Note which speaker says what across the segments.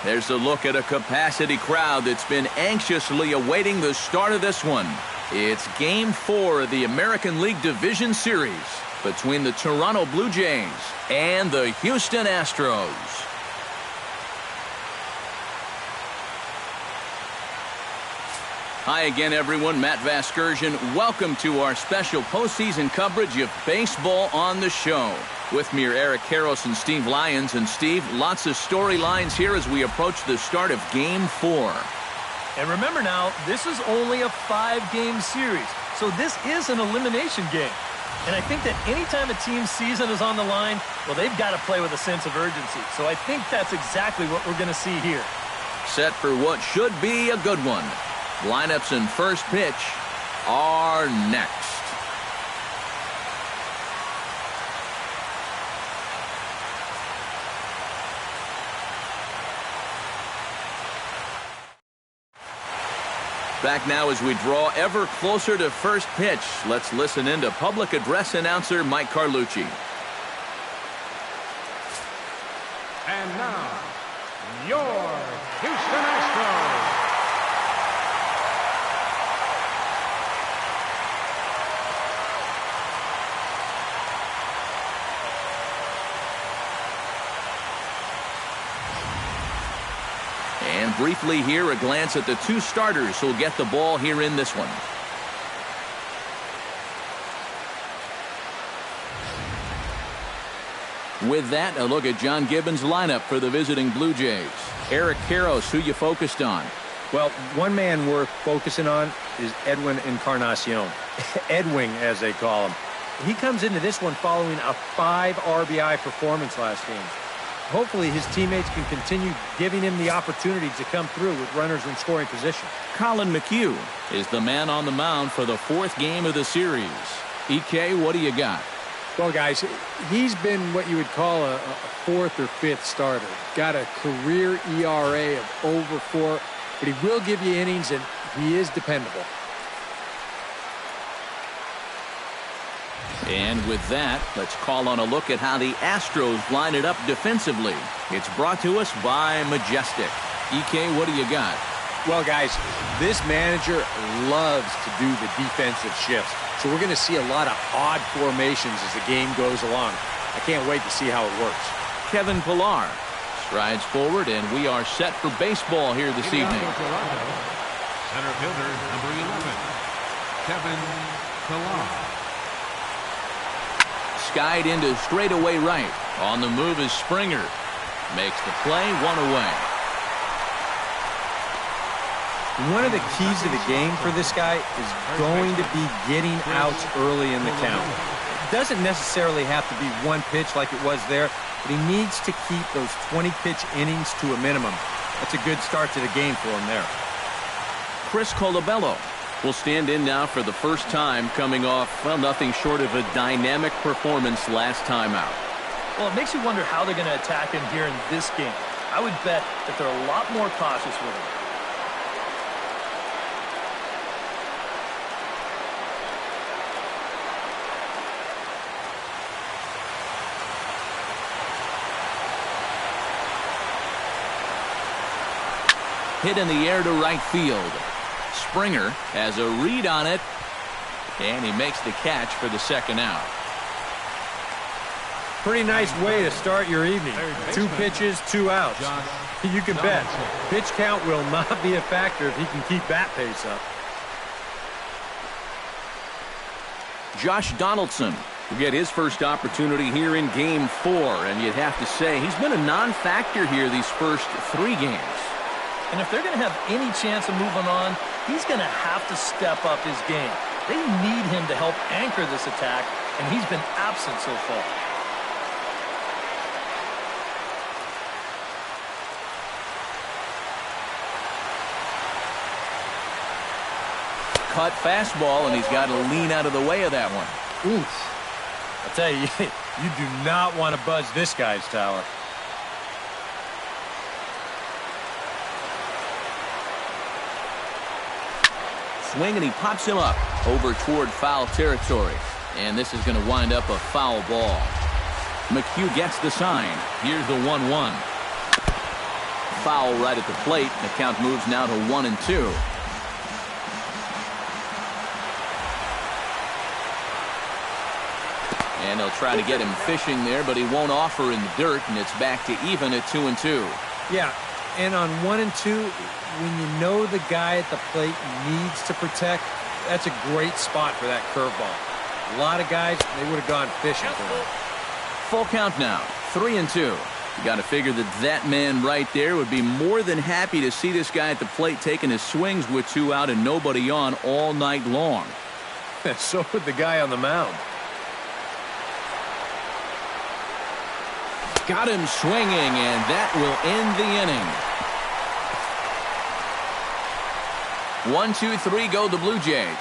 Speaker 1: There's a look at a capacity crowd that's been anxiously awaiting the start of this one. It's Game 4 of the American League Division Series between the Toronto Blue Jays and the Houston Astros. Hi again, everyone. Matt Vasgersian. Welcome to our special postseason coverage of baseball on the show. With me are Eric Karros and Steve Lyons. And Steve, lots of storylines here as we approach the start of Game 4.
Speaker 2: And remember now, this is only a 5-game series, so this is an elimination game. And I think that anytime a team's season is on the line, well, they've got to play with a sense of urgency. So I think that's exactly what we're going to see here.
Speaker 1: Set for what should be a good one. Lineups and first pitch are next. Back now as we draw ever closer to first pitch. Let's listen in to public address announcer Mike Carlucci.
Speaker 3: And now, your Houston Astros.
Speaker 1: And briefly here, a glance at the two starters who'll get the ball here in this one. With that, a look at John Gibbons' lineup for the visiting Blue Jays. Eric Karros, who you focused on?
Speaker 4: Well, one man we're focusing on is Edwin Encarnacion. Edwin, as they call him. He comes into this one following a 5 RBI performance last game. Hopefully his teammates can continue giving him the opportunity to come through with runners in scoring position.
Speaker 1: Colin McHugh is the man on the mound for the 4th game of the series. EK, what do you got?
Speaker 5: Well, guys, he's been what you would call a 4th or 5th starter. Got a career ERA of over 4, but he will give you innings, and he is dependable.
Speaker 1: And with that, let's call on a look at how the Astros line it up defensively. It's brought to us by Majestic. EK, what do you got?
Speaker 4: Well, guys, this manager loves to do the defensive shifts. So we're going to see a lot of odd formations as the game goes along. I can't wait to see how it works.
Speaker 1: Kevin Pillar strides forward, and we are set for baseball here this evening.
Speaker 3: Center fielder, number 11, Kevin Pillar.
Speaker 1: Skied into straightaway right. On the move is Springer. Makes the play, 1 away.
Speaker 4: One of the keys to the game for this guy is going to be getting outs early in the count. It doesn't necessarily have to be one pitch like it was there, but he needs to keep those 20-pitch innings to a minimum. That's a good start to the game for him there.
Speaker 1: Chris Colabello will stand in now for the first time, coming off, well, nothing short of a dynamic performance last time out.
Speaker 2: Well, it makes you wonder how they're going to attack him here in this game. I would bet that they're a lot more cautious with him.
Speaker 1: Hit in the air to right field. Springer has a read on it, and he makes the catch for the second out.
Speaker 4: Pretty nice way to start your evening. 2 pitches, 2 outs. You can bet pitch count will not be a factor if he can keep that pace up.
Speaker 1: Josh Donaldson will get his first opportunity here in Game 4, and you'd have to say he's been a non-factor here these first 3 games.
Speaker 2: And if they're going to have any chance of moving on, he's going to have to step up his game. They need him to help anchor this attack, and he's been absent so far.
Speaker 1: Cut fastball, and he's got to lean out of the way of that one.
Speaker 4: Oof. I'll tell you, you do not want to buzz this guy's tower.
Speaker 1: Swing, and he pops him up over toward foul territory. And this is going to wind up a foul ball. McHugh gets the sign. Here's the 1-1. foul right at the plate. The count moves now to 1-2. And they'll try to get him fishing there, but he won't offer in the dirt, and it's back to even at 2-2.
Speaker 4: Yeah, and on 1-2, when you know the guy at the plate needs to protect, that's a great spot for that curveball. A lot of guys, they would have gone fishing for him.
Speaker 1: Full count now, 3-2. You got to figure that man right there would be more than happy to see this guy at the plate taking his swings with 2 out and nobody on all night long.
Speaker 4: So would the guy on the mound.
Speaker 1: Got him swinging, and that will end the inning. 1, 2, 3 go the Blue Jays.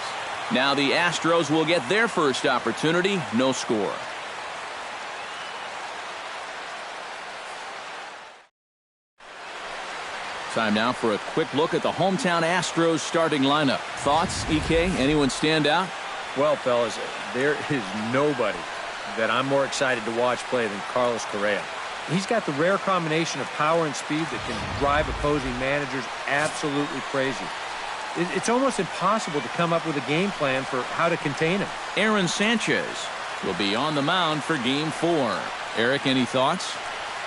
Speaker 1: Now the Astros will get their first opportunity. No score. Time now for a quick look at the hometown Astros starting lineup. Thoughts, EK? Anyone stand out?
Speaker 4: Well, fellas, there is nobody that I'm more excited to watch play than Carlos Correa. He's got the rare combination of power and speed that can drive opposing managers absolutely crazy. It's almost impossible to come up with a game plan for how to contain him.
Speaker 1: Aaron Sanchez will be on the mound for Game 4. Eric, any thoughts?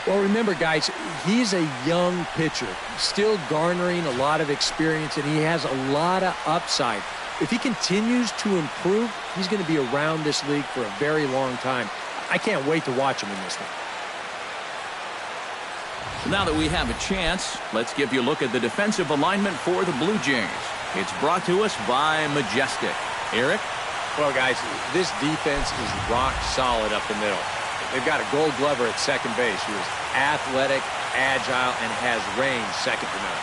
Speaker 5: Well, remember, guys, he's a young pitcher, still garnering a lot of experience, and he has a lot of upside. If he continues to improve, he's going to be around this league for a very long time. I can't wait to watch him in this one.
Speaker 1: Now that we have a chance, let's give you a look at the defensive alignment for the Blue Jays. It's brought to us by Majestic. Eric?
Speaker 4: Well, guys, this defense is rock solid up the middle. They've got a Gold Glover at second base who is athletic, agile, and has range second to none.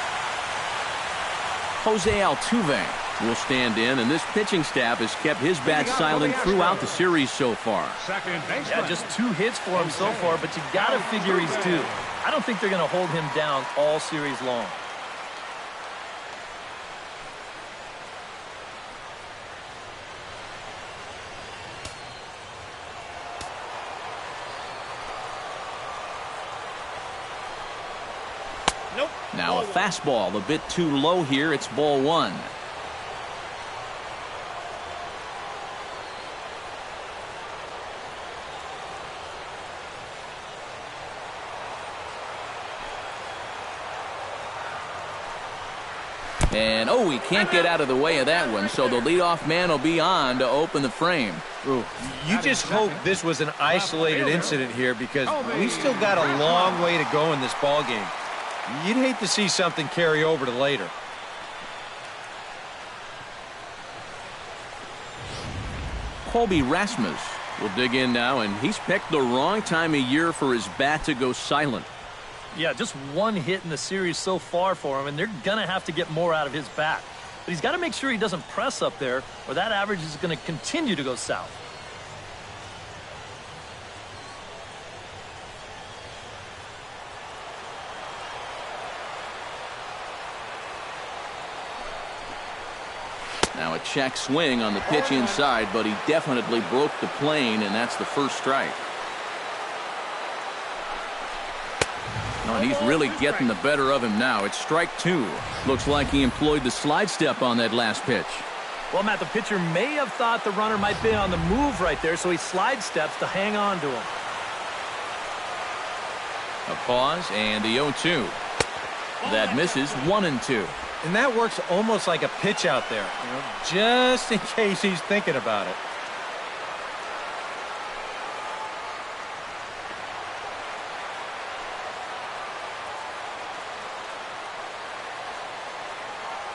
Speaker 1: Jose Altuve will stand in, and this pitching staff has kept his bat silent throughout the series so far.
Speaker 2: Yeah, just 2 hits for him so far, but you got to figure he's due. I don't think they're going to hold him down all series long.
Speaker 1: Nope. Now a fastball a bit too low here. It's ball 1. And, oh, he can't get out of the way of that one, so the leadoff man will be on to open the frame.
Speaker 4: Ooh, you just hope this was an isolated incident here because we still got a long way to go in this ball game. You'd hate to see something carry over to later.
Speaker 1: Colby Rasmus will dig in now, and he's picked the wrong time of year for his bat to go silent.
Speaker 2: Yeah, just 1 hit in the series so far for him, and they're going to have to get more out of his bat. But he's got to make sure he doesn't press up there, or that average is going to continue to go south.
Speaker 1: Now a check swing on the pitch inside, but he definitely broke the plane, and that's the first strike. Oh, and he's really getting the better of him now. It's strike 2. Looks like he employed the slide step on that last pitch.
Speaker 2: Well, Matt, the pitcher may have thought the runner might be on the move right there, so he slide steps to hang on to him.
Speaker 1: A pause and the 0-2. That misses 1-2.
Speaker 4: And that works almost like a pitch out there, you know, just in case he's thinking about it.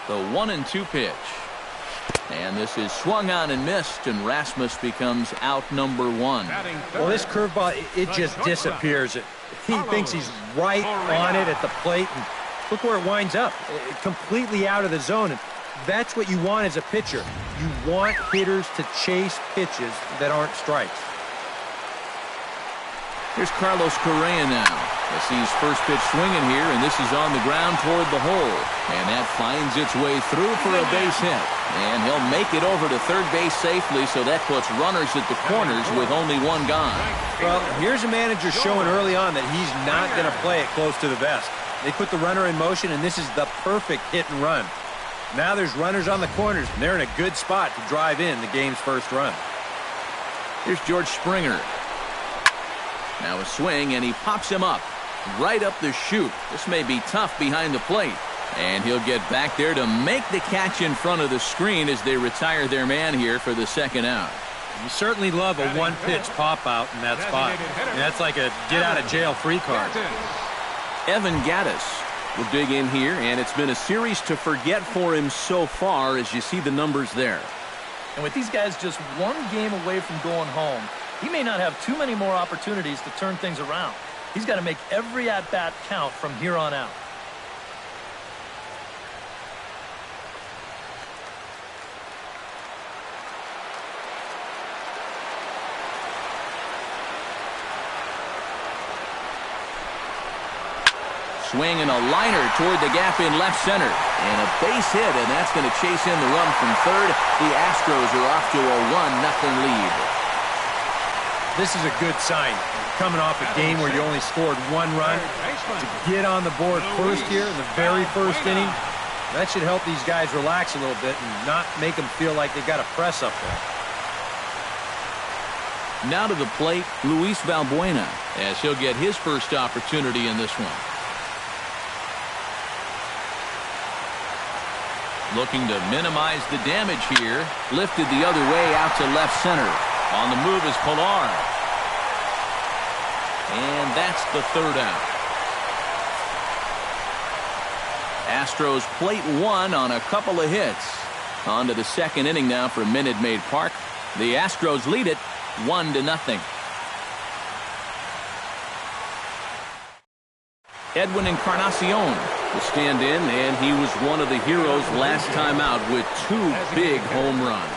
Speaker 1: The 1-2 pitch. And this is swung on and missed, and Rasmus becomes out number 1.
Speaker 4: Well, this curveball, it just disappears. He thinks he's right on it at the plate, and look where it winds up. Completely out of the zone. And that's what you want as a pitcher. You want hitters to chase pitches that aren't strikes.
Speaker 1: Here's Carlos Correa now. As he's first pitch swinging here, and this is on the ground toward the hole. And that finds its way through for a base hit. And he'll make it over to third base safely, so that puts runners at the corners with only 1 gone.
Speaker 4: Well, here's a manager showing early on that he's not going to play it close to the vest. They put the runner in motion, and this is the perfect hit and run. Now there's runners on the corners, and they're in a good spot to drive in the game's first run.
Speaker 1: Here's George Springer. Now a swing, and he pops him up right up the chute. This may be tough behind the plate. And he'll get back there to make the catch in front of the screen as they retire their man here for the second out.
Speaker 4: You certainly love a one-pitch pop-out in that spot. And that's like a get-out-of-jail-free card.
Speaker 1: Evan Gattis will dig in here, and it's been a series to forget for him so far as you see the numbers there.
Speaker 2: And with these guys just one game away from going home, he may not have too many more opportunities to turn things around. He's got to make every at-bat count from here on out.
Speaker 1: Swing and a liner toward the gap in left center. And a base hit, and that's going to chase in the run from third. The Astros are off to a 1-0 lead.
Speaker 4: This is a good sign. Coming off a game where you only scored one run, to get on the board first here in the very first inning, that should help these guys relax a little bit and not make them feel like they've got to press up there.
Speaker 1: Now to the plate, Luis Valbuena, as he'll get his first opportunity in this one. Looking to minimize the damage here. Lifted the other way out to left center. On the move is Pilar. And that's the third out. Astros plate one on a couple of hits. On to the second inning now for Minute Maid Park. The Astros lead it 1-0. Edwin Encarnacion will stand in, and he was one of the heroes last time out with two big home runs.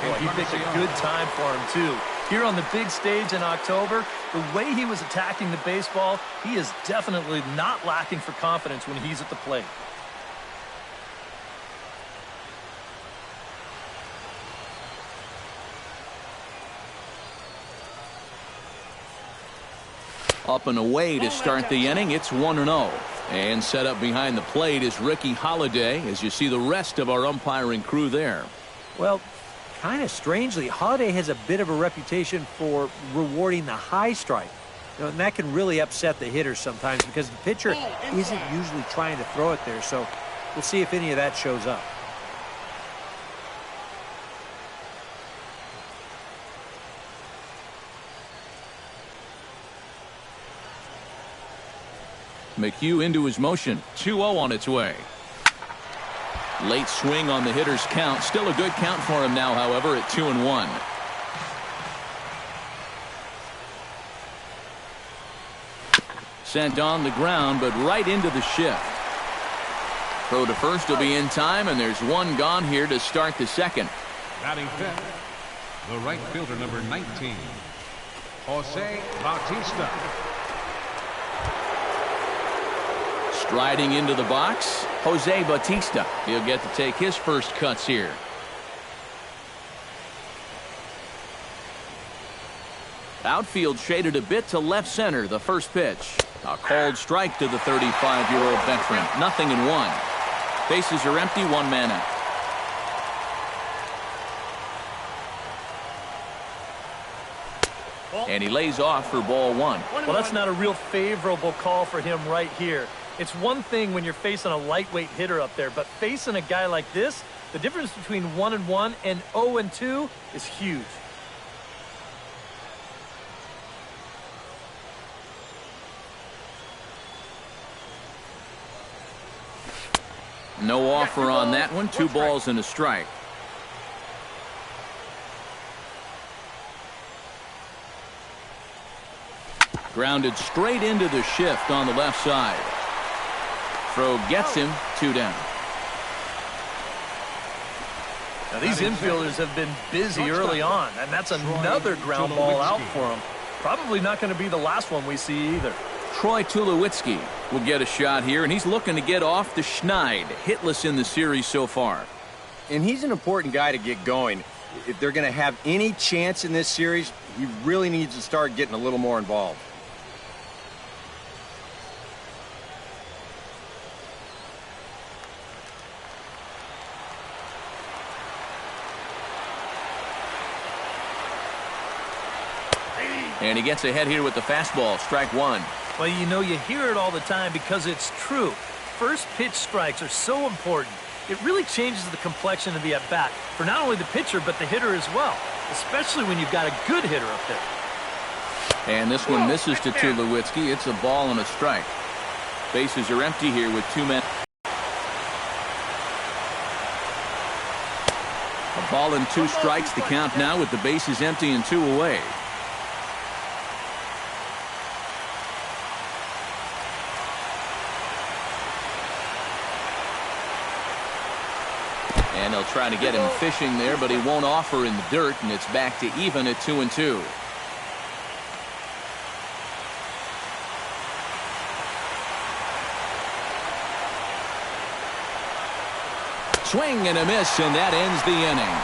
Speaker 2: Boy, he picked a good time for him, too. Here on the big stage in October, the way he was attacking the baseball, he is definitely not lacking for confidence when he's at the plate.
Speaker 1: Up and away to start the inning. It's 1-0. And set up behind the plate is Ricky Holiday, as you see the rest of our umpiring crew there.
Speaker 4: Well, kind of strangely, Holiday has a bit of a reputation for rewarding the high strike. You know, and that can really upset the hitters sometimes because the pitcher isn't usually trying to throw it there. So we'll see if any of that shows up.
Speaker 1: McHugh into his motion. 2-0 on its way. Late swing on the hitter's count. Still a good count for him now, however, at 2-1. Sent on the ground, but right into the shift. Throw to first will be in time, and there's one gone here to start the second.
Speaker 3: Batting fifth, the right fielder, number 19, Jose Bautista.
Speaker 1: Striding into the box, Jose Bautista. He'll get to take his first cuts here. Outfield shaded a bit to left center. The first pitch. A called strike to the 35-year-old veteran. 0-1. Bases are empty. One man out. And he lays off for ball one.
Speaker 2: Well, that's not a real favorable call for him right here. It's one thing when you're facing a lightweight hitter up there, but facing a guy like this, the difference between 1-1 and 0-2 is huge.
Speaker 1: No offer on that one. 2 balls and a strike. Grounded straight into the shift on the left side. Throw gets him. 2 down.
Speaker 2: Now these infielders have been busy early on, and that's another ground ball out for them. Probably not going to be the last one we see either.
Speaker 1: Troy Tulowitzki will get a shot here, and he's looking to get off the schneid. Hitless in the series so far.
Speaker 6: And he's an important guy to get going. If they're going to have any chance in this series, he really needs to start getting a little more involved.
Speaker 1: And he gets ahead here with the fastball, strike one.
Speaker 2: Well, you know, you hear it all the time because it's true. First pitch strikes are so important. It really changes the complexion of the at-bat for not only the pitcher but the hitter as well, especially when you've got a good hitter up there.
Speaker 1: And this one misses to Tulowitzki. It's a ball and a strike. Bases are empty here with 2 men. A ball and 2 strikes, the count now with the bases empty and 2 away. And they'll try to get him fishing there, but he won't offer in the dirt, and it's back to even at 2-2. Swing and a miss, and that ends the inning.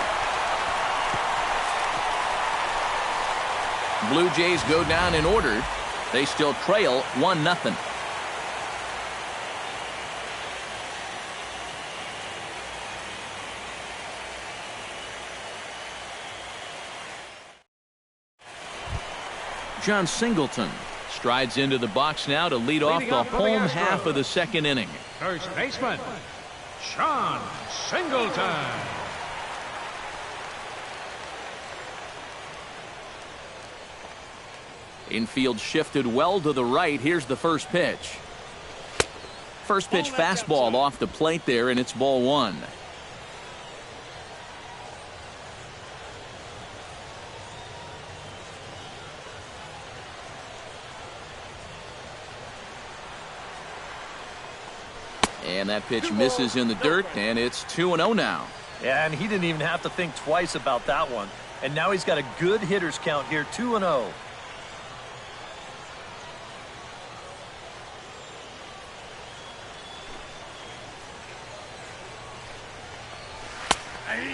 Speaker 1: Blue Jays go down in order. They still trail 1-0. John Singleton strides into the box now to lead off the home half of the second inning.
Speaker 3: First baseman, John Singleton.
Speaker 1: Infield shifted well to the right. Here's the first pitch. First pitch fastball off the plate there, and it's ball 1. And that pitch misses in the dirt, and it's 2-0 now.
Speaker 2: Yeah, and he didn't even have to think twice about that one. And now he's got a good hitters count here, 2-0.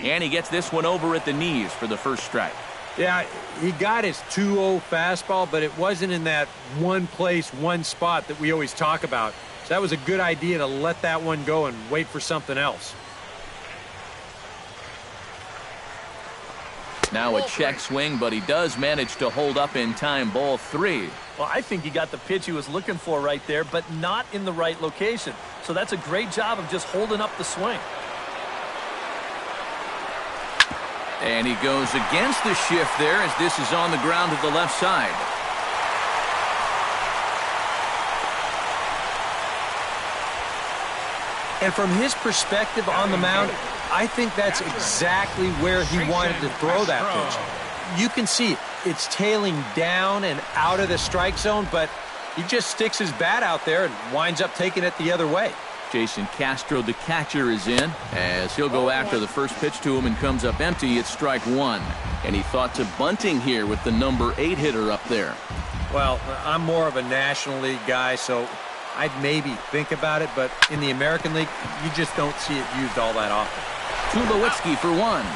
Speaker 1: And he gets this one over at the knees for the first strike.
Speaker 4: Yeah, he got his 2-0 fastball, but it wasn't in that one place, one spot that we always talk about. So that was a good idea to let that one go and wait for something else.
Speaker 1: Now a check swing, but he does manage to hold up in time. Ball 3.
Speaker 2: Well, I think he got the pitch he was looking for right there, but not in the right location. So that's a great job of just holding up the swing.
Speaker 1: And he goes against the shift there as this is on the ground to the left side.
Speaker 4: And from his perspective on the mound, I think that's exactly where he wanted to throw that pitch. You can see it's tailing down and out of the strike zone, but he just sticks his bat out there and winds up taking it the other way.
Speaker 1: Jason Castro, the catcher, is in as he'll go after the first pitch to him and comes up empty. It's strike 1. And he thought to bunting here with the number 8 hitter up there.
Speaker 4: Well, I'm more of a National League guy, so I'd maybe think about it, but in the American League, you just don't see it used all that often.
Speaker 1: Tulowitzki for 1.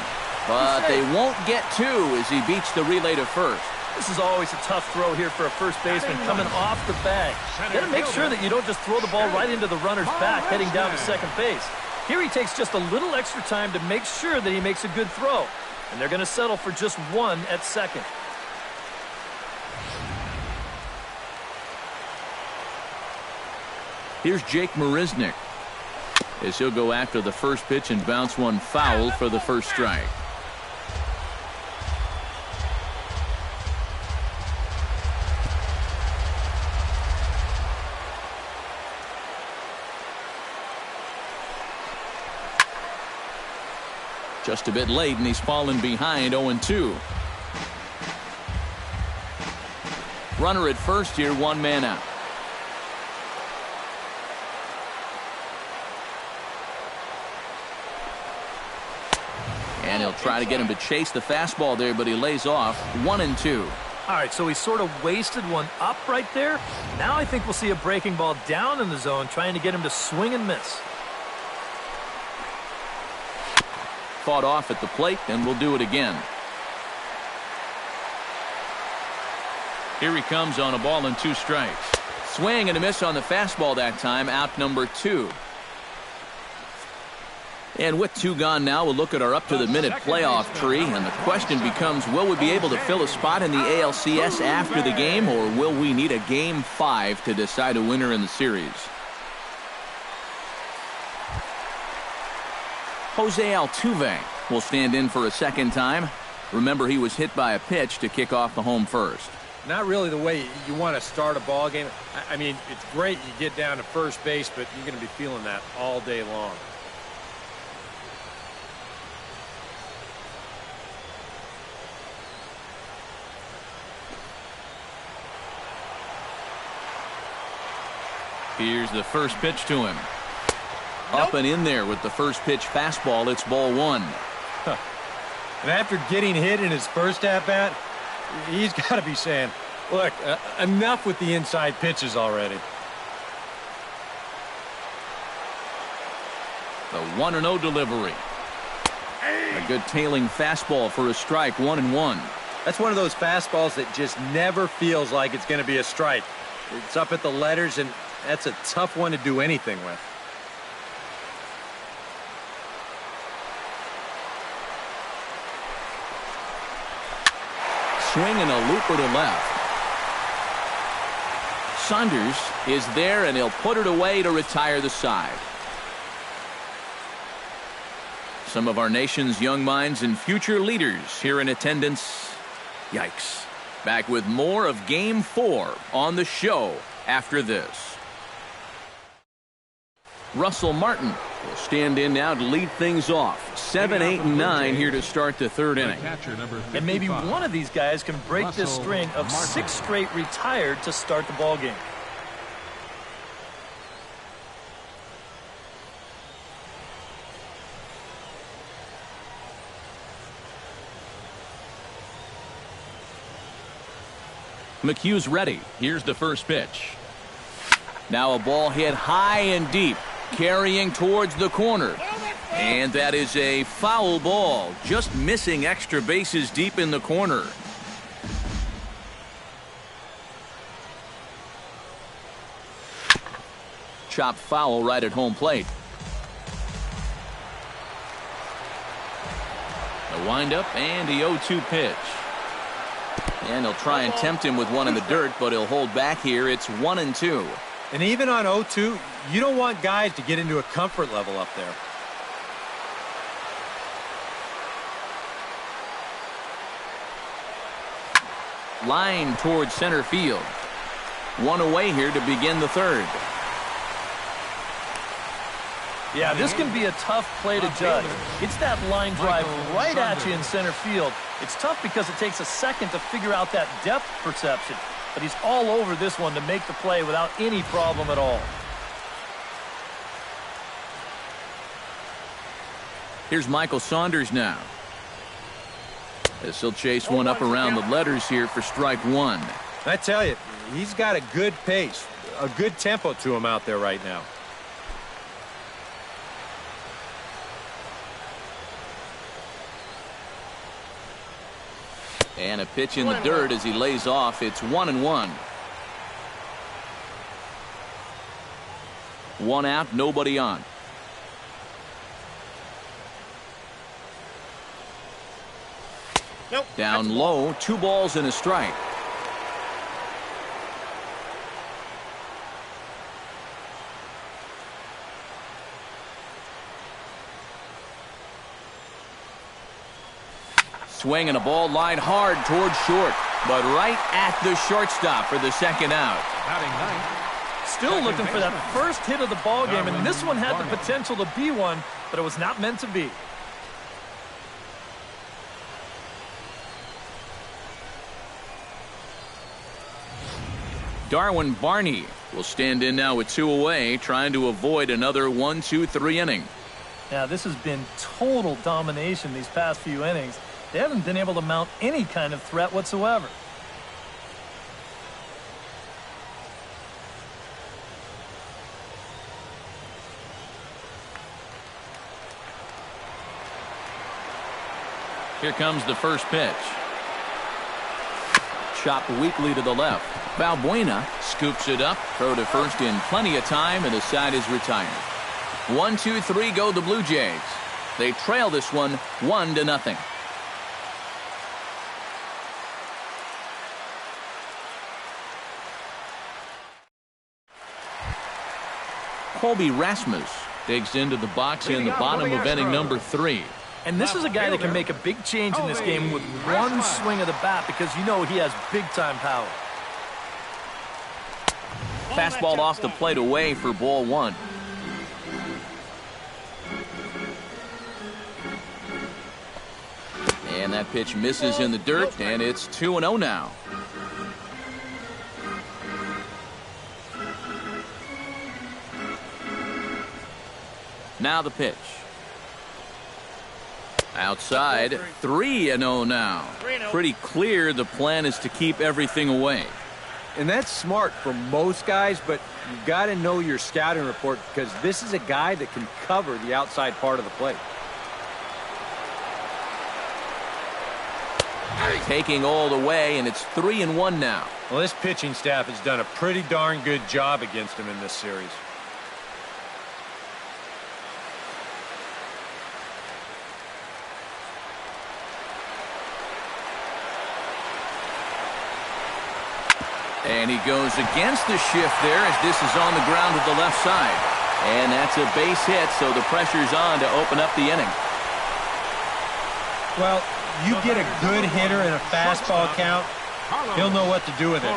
Speaker 1: But they won't get 2 as he beats the relay to first.
Speaker 2: This is always a tough throw here for a first baseman coming off the bag. You got to make sure that you don't just throw the ball right into the runner's back heading down to second base. Here he takes just a little extra time to make sure that he makes a good throw. And they're going to settle for just 1 at second.
Speaker 1: Here's Jake Marisnick as he'll go after the first pitch and bounce one foul for the first strike. Just a bit late, and he's fallen behind 0-2. Runner at first here, 1 man out. And he'll try to get him to chase the fastball there, but he lays off. 1-2.
Speaker 2: All right, so he sort of wasted one up right there. Now I think we'll see a breaking ball down in the zone, trying to get him to swing and miss.
Speaker 1: Fought off at the plate, and we'll do it again. Here he comes on a ball and 2 strikes. Swing and a miss on the fastball that time, out number 2. And with 2 gone now, we'll look at our up-to-the-minute playoff tree, and the question becomes, will we be able to fill a spot in the ALCS after the game, or will we need a Game 5 to decide a winner in the series? Jose Altuve will stand in for a second time. Remember, he was hit by a pitch to kick off the home first.
Speaker 4: Not really the way you want to start a ball game. I mean, it's great you get down to first base, but you're going to be feeling that all day long.
Speaker 1: Here's the first pitch to him. Up and in there with the first pitch fastball. It's ball 1.
Speaker 4: And after getting hit in his first at-bat, he's got to be saying, look, enough with the inside pitches already.
Speaker 1: The 1-0 delivery. A good tailing fastball for a strike, 1-1.
Speaker 4: That's one of those fastballs that just never feels like it's going to be a strike. It's up at the letters, and that's a tough one to do anything with.
Speaker 1: Swing and a looper to left. Saunders is there, and he'll put it away to retire the side. Some of our nation's young minds and future leaders here in attendance. Yikes. Back with more of Game 4 on the show after this. Russell Martin will stand in now to lead things off. 7, 8, and 9 here to start the third inning.
Speaker 2: And maybe one of these guys can break this string of 6 straight retired to start the ball game.
Speaker 1: McHugh's ready. Here's the first pitch. Now a ball hit high and deep, carrying towards the corner. And that is a foul ball, just missing extra bases deep in the corner. Chopped foul right at home plate. The windup and the 0-2 pitch. And he'll try and tempt him with one in the dirt, but he'll hold back here. It's 1-2.
Speaker 4: And even on 0-2, you don't want guys to get into a comfort level up there.
Speaker 1: Line towards center field. One away here to begin the third.
Speaker 2: Yeah, this can be a tough play to judge. It's that line drive right at you in center field. It's tough because it takes a second to figure out that depth perception. But he's all over this one to make the play without any problem at all.
Speaker 1: Here's Michael Saunders now. As he'll chase one up around the letters here for strike 1.
Speaker 4: I tell you, he's got a good pace, a good tempo to him out there right now.
Speaker 1: And a pitch in the dirt as he lays off. It's 1-1. One out, nobody on.
Speaker 6: Nope.
Speaker 1: Down low, 2 balls and a strike. Swing and a ball lined hard towards short, but right at the shortstop for the second out.
Speaker 2: Still looking for that first hit of the ball game, and this one had the potential to be one, but it was not meant to be.
Speaker 1: Darwin Barney will stand in now with 2 away, trying to avoid another 1-2-3 inning.
Speaker 2: Now, this has been total domination these past few innings. They haven't been able to mount any kind of threat whatsoever.
Speaker 1: Here comes the first pitch. Chopped weakly to the left. Balbuena scoops it up. Throw to first in plenty of time, and the side is retired. 1-2-3 go the Blue Jays. They trail this one 1-0. Colby Rasmus digs into the box in the bottom of inning number 3.
Speaker 2: And this is a guy that can make a big change in this game with one swing of the bat because you know he has big-time power.
Speaker 1: Fastball off the plate away for ball 1. And that pitch misses in the dirt, and it's 2-0 now. Now the pitch. Outside, 3-0 now. Pretty clear the plan is to keep everything away.
Speaker 4: And that's smart for most guys, but you've got to know your scouting report because this is a guy that can cover the outside part of the plate.
Speaker 1: Taking all the way, and it's 3-1 now.
Speaker 4: Well, this pitching staff has done a pretty darn good job against him in this series.
Speaker 1: And he goes against the shift there as this is on the ground to the left side. And that's a base hit, so the pressure's on to open up the inning.
Speaker 4: Well, you get a good hitter in a fastball count, he'll know what to do with it.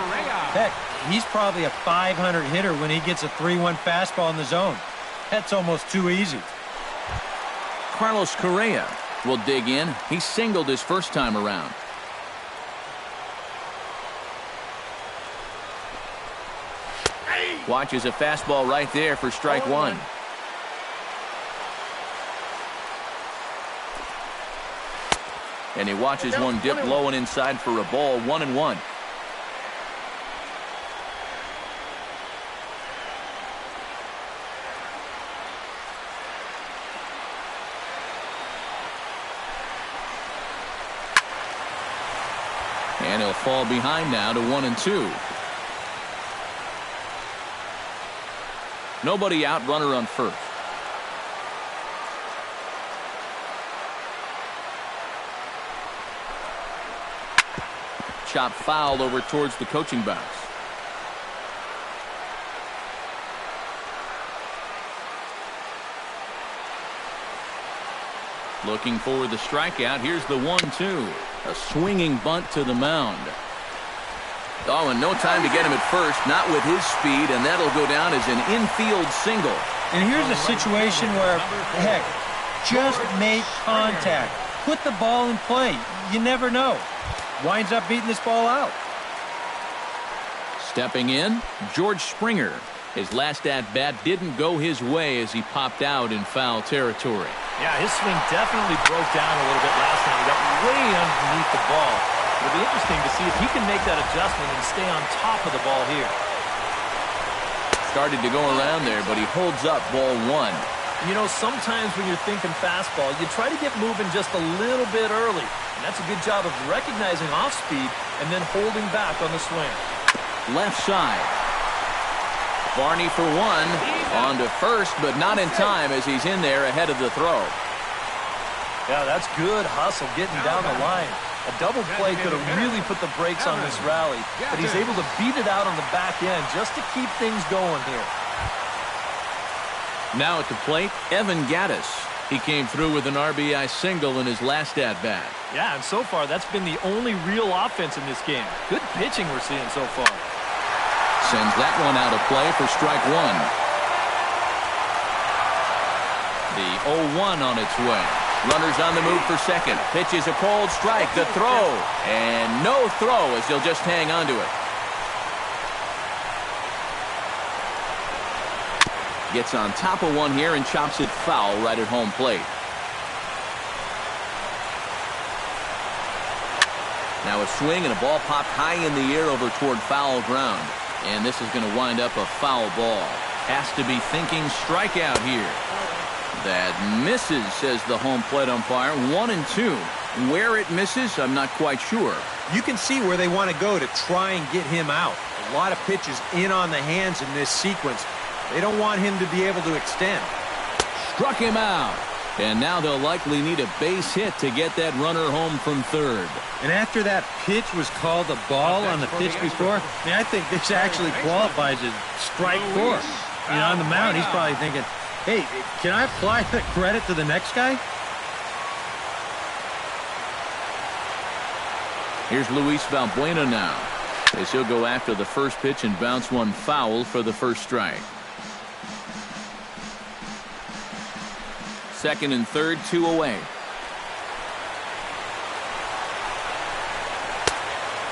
Speaker 4: Heck, he's probably a .500 hitter when he gets a 3-1 fastball in the zone. That's almost too easy.
Speaker 1: Carlos Correa will dig in. He singled his first time around. Watches a fastball right there for strike 1. And he watches one dip low and inside for a ball, 1-1. And he'll fall behind now to 1-2. Nobody out, runner on first. Chop foul over towards the coaching box. Looking for the strikeout. Here's the 1-2. A swinging bunt to the mound. Oh, and no time to get him at first, not with his speed, and that'll go down as an infield single.
Speaker 4: And here's a situation where, heck, just make contact. Put the ball in play. You never know. Winds up beating this ball out.
Speaker 1: Stepping in, George Springer. His last at-bat didn't go his way as he popped out in foul territory.
Speaker 2: Yeah, his swing definitely broke down a little bit last time. He got way underneath the ball. It'll be interesting to see if he can make that adjustment and stay on top of the ball here.
Speaker 1: Started to go around there, but he holds up ball 1.
Speaker 2: You know, sometimes when you're thinking fastball, you try to get moving just a little bit early. And that's a good job of recognizing off speed and then holding back on the swing.
Speaker 1: Left side. Barney for 1. On to first, but not in time as he's in there ahead of the throw.
Speaker 2: Yeah, that's good hustle getting down the line. A double play could have really put the brakes on this rally, but he's able to beat it out on the back end just to keep things going here.
Speaker 1: Now at the plate, Evan Gattis. He came through with an RBI single in his last at-bat.
Speaker 2: Yeah, and so far that's been the only real offense in this game. Good pitching we're seeing so far.
Speaker 1: Sends that one out of play for strike 1. The 0-1 on its way. Runners on the move for second. Pitch is a cold strike. The throw. And no throw as he'll just hang on to it. Gets on top of one here and chops it foul right at home plate. Now a swing and a ball popped high in the air over toward foul ground. And this is going to wind up a foul ball. Has to be thinking strikeout here. That misses, says the home plate umpire. 1-2. Where it misses, I'm not quite sure.
Speaker 4: You can see where they want to go to try and get him out. A lot of pitches in on the hands in this sequence. They don't want him to be able to extend.
Speaker 1: Struck him out. And now they'll likely need a base hit to get that runner home from third.
Speaker 4: And after that pitch was called a ball on the pitch before, I think this actually qualifies as strike 4. On the mound, he's probably thinking, hey, can I apply the credit to the next guy?
Speaker 1: Here's Luis Valbuena now, as he'll go after the first pitch and bounce one foul for the first strike. Second and third, 2 away.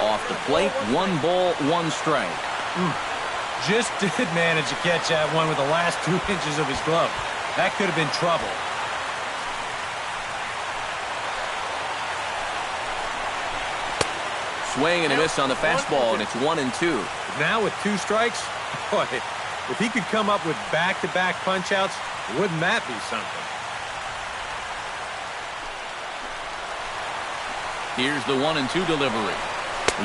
Speaker 1: Off the plate, 1 ball, 1 strike.
Speaker 4: Just did manage to catch that one with the last 2 inches of his glove. That could have been trouble.
Speaker 1: Swing and a miss on the fastball, and it's 1-2.
Speaker 4: Now with 2 strikes, boy, if he could come up with back-to-back punch-outs, wouldn't that be something?
Speaker 1: Here's the 1-2 delivery.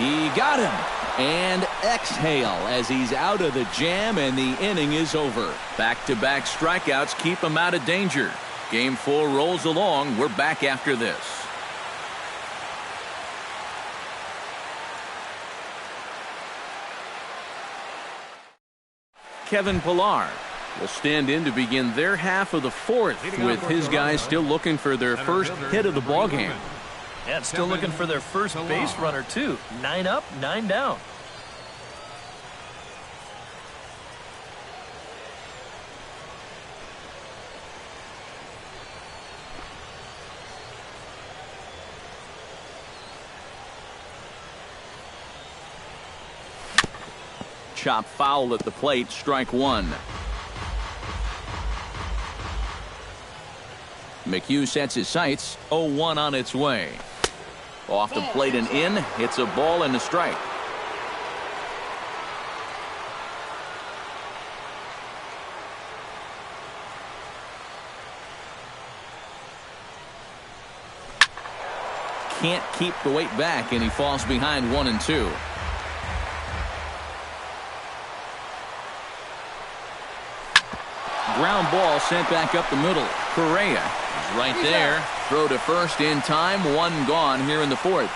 Speaker 1: He got him. And exhale as he's out of the jam, and the inning is over. Back-to-back strikeouts keep him out of danger. Game 4 rolls along. We're back after this. Kevin Pillar will stand in to begin their half of the 4th, with his guys still looking for their first hit of the ballgame.
Speaker 2: Yeah, and still looking for their first base runner, too. 9 up, 9 down.
Speaker 1: Chop foul at the plate, strike 1. McHugh sets his sights, 0-1 on its way. Off the plate and in, hits a ball and a strike. Can't keep the weight back, and he falls behind 1-2. Ground ball sent back up the middle. Correa is right there. Throw to first in time. 1 gone here in the 4th.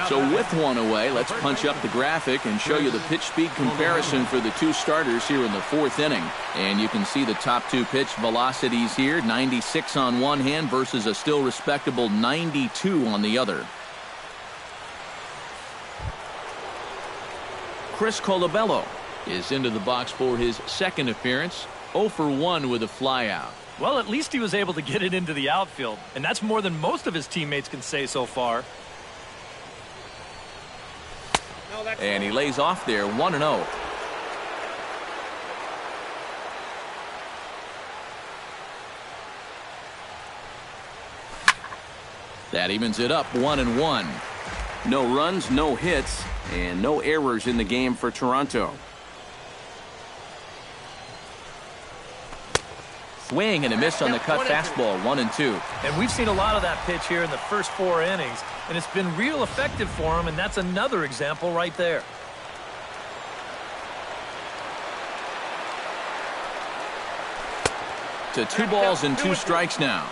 Speaker 1: So with 1 away, let's punch up the graphic and show you the pitch speed comparison for the 2 starters here in the 4th inning. And you can see the top 2 pitch velocities here. 96 on one hand versus a still respectable 92 on the other. Chris Colabello is into the box for his 2nd appearance. 0 for 1 with a flyout.
Speaker 2: Well, at least he was able to get it into the outfield, and that's more than most of his teammates can say so far.
Speaker 1: And he lays off there, 1-0. That evens it up, 1-1. No runs, no hits, and no errors in the game for Toronto. Swing and a miss on the cut fastball, 1-2.
Speaker 2: And we've seen a lot of that pitch here in the first 4 innings, and it's been real effective for him, and that's another example right there.
Speaker 1: To 2 balls and 2 strikes now.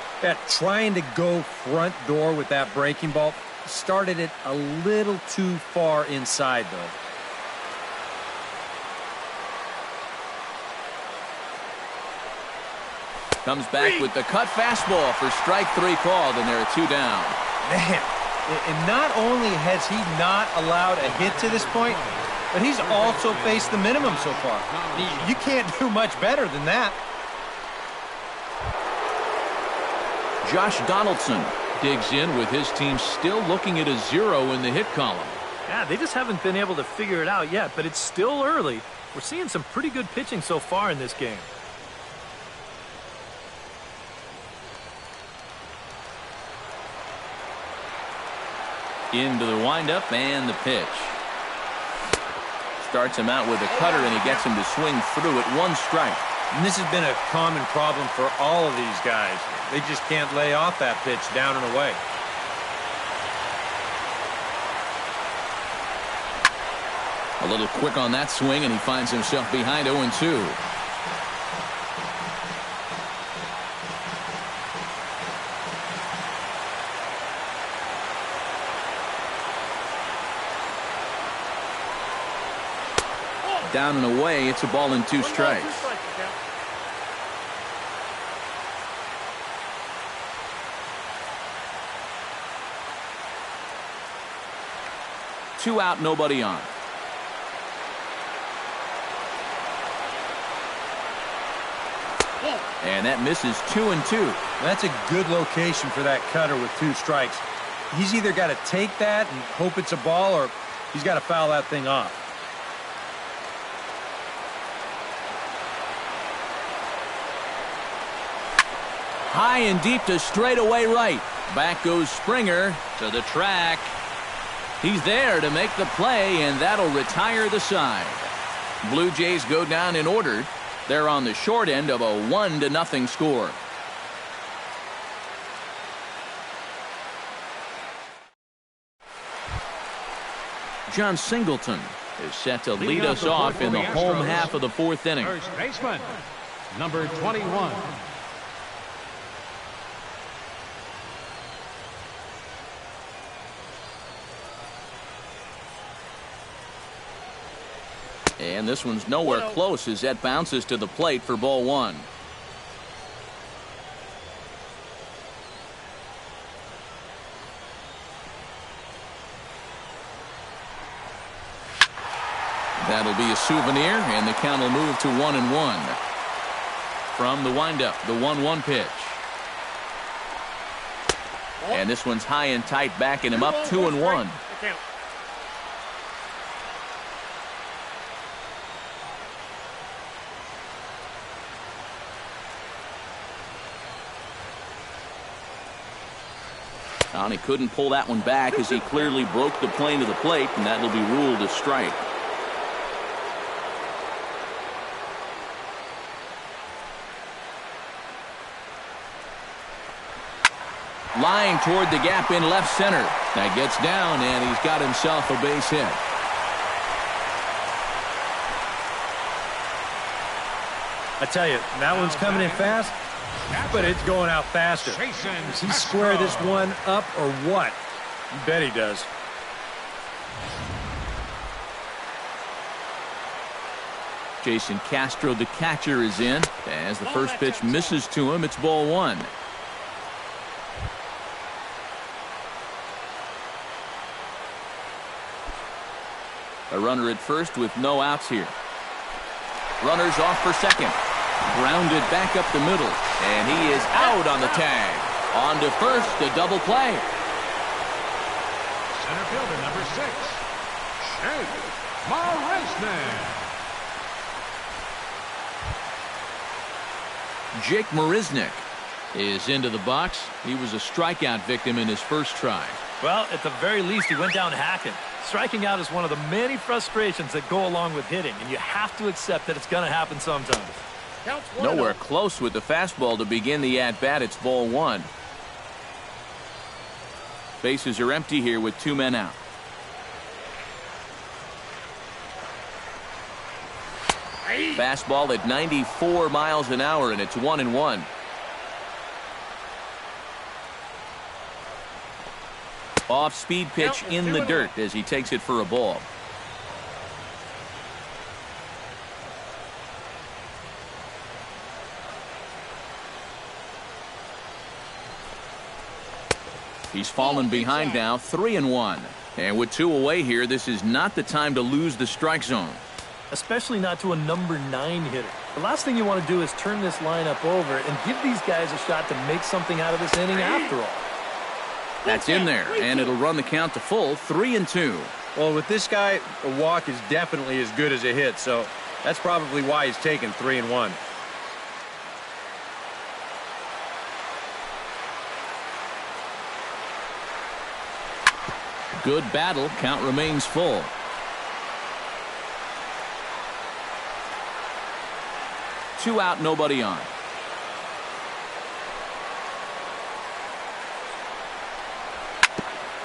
Speaker 4: Trying to go front door with that breaking ball. Started it a little too far inside, though.
Speaker 1: Comes back with the cut fastball for strike 3 called, and there are 2 down.
Speaker 4: Man, and not only has he not allowed a hit to this point, but he's also faced the minimum so far. You can't do much better than that.
Speaker 1: Josh Donaldson digs in with his team still looking at a 0 in the hit column.
Speaker 2: Yeah, they just haven't been able to figure it out yet, but it's still early. We're seeing some pretty good pitching so far in this game.
Speaker 1: Into the windup and the pitch. Starts him out with a cutter, and he gets him to swing through it. 1 strike.
Speaker 4: And this has been a common problem for all of these guys. They just can't lay off that pitch down and away.
Speaker 1: A little quick on that swing, and he finds himself behind 0-2. Down and away, it's a ball and 2 strikes. Two out, nobody on. And that misses 2 and 2.
Speaker 4: That's a good location for that cutter with 2 strikes. He's either got to take that and hope it's a ball, or he's got to foul that thing off.
Speaker 1: High and deep to straightaway right. Back goes Springer to the track. He's there to make the play, and that'll retire the side. Blue Jays go down in order. They're on the short end of a 1-0 score. John Singleton is set to lead us off in the home half of the 4th inning.
Speaker 3: First baseman, number 21.
Speaker 1: And this one's nowhere close as that bounces to the plate for ball 1. That'll be a souvenir, and the count will move to 1-1. From the windup, the 1-1 pitch. And this one's high and tight, backing him up 2-1. And he couldn't pull that one back as he clearly broke the plane to the plate, and that'll be ruled a strike. Line toward the gap in left center. That gets down, and he's got himself a base hit.
Speaker 4: I tell you, that one's coming in fast, but it's going out faster. Does he square this one up or what? You bet he does.
Speaker 1: Jason Castro, the catcher, is in. As the first pitch misses to him, it's ball 1. A runner at first with no outs here. Runners off for second. Grounded back up the middle. And he is out on the tag. On to first, a double play.
Speaker 3: Center fielder, number 6, Jake Marisnick.
Speaker 1: Jake Marisnick is into the box. He was a strikeout victim in his first try.
Speaker 2: Well, at the very least, he went down hacking. Striking out is one of the many frustrations that go along with hitting, and you have to accept that it's going to happen sometimes.
Speaker 1: Nowhere close with the fastball to begin the at-bat. It's ball 1. Bases are empty here with 2 men out. Fastball at 94 miles an hour, and it's 1-1. Off-speed pitch in the dirt as he takes it for a ball. He's fallen behind now, 3-1. And with 2 away here, this is not the time to lose the strike zone.
Speaker 2: Especially not to a number 9 hitter. The last thing you want to do is turn this lineup over and give these guys a shot to make something out of this inning after all.
Speaker 1: That's in there, and it'll run the count to full, 3-2.
Speaker 4: Well, with this guy, a walk is definitely as good as a hit, so that's probably why he's taken 3-1.
Speaker 1: Good battle. Count remains full. Two out, nobody on.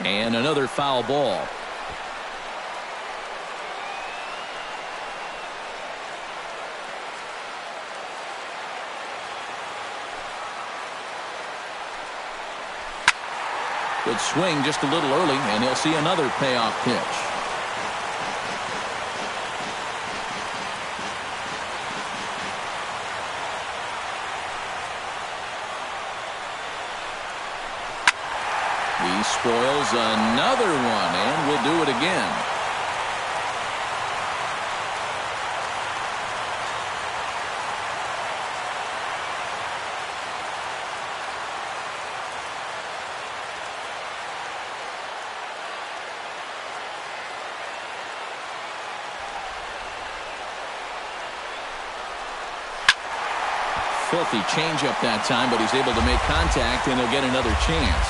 Speaker 1: And another foul ball. Good swing just a little early, and he'll see another payoff pitch. spoils another one, and will do it again. Filthy changeup that time, but he's able to make contact, and he'll get another chance.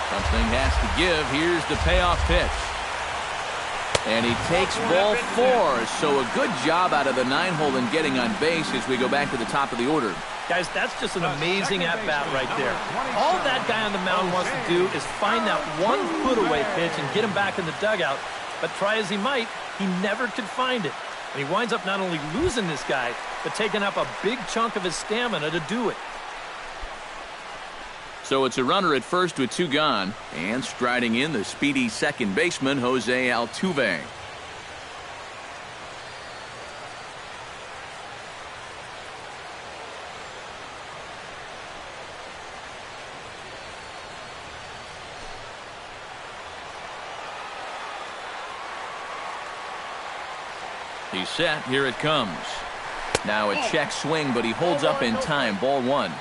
Speaker 1: Something has to give. Here's the payoff pitch. And he takes ball 4. So a good job out of the 9-hole in getting on base as we go back to the top of the order.
Speaker 2: Guys, that's just an amazing at-bat right there. All that guy on the mound wants to do is find that one put-away pitch and get him back in the dugout. But try as he might, he never could find it. And he winds up not only losing this guy, but taking up a big chunk of his stamina to do it.
Speaker 1: So it's a runner at first with 2 gone, and striding in the speedy second baseman, Jose Altuve. He's set. Here it comes. Now a check swing, but he holds up in time. Ball 1.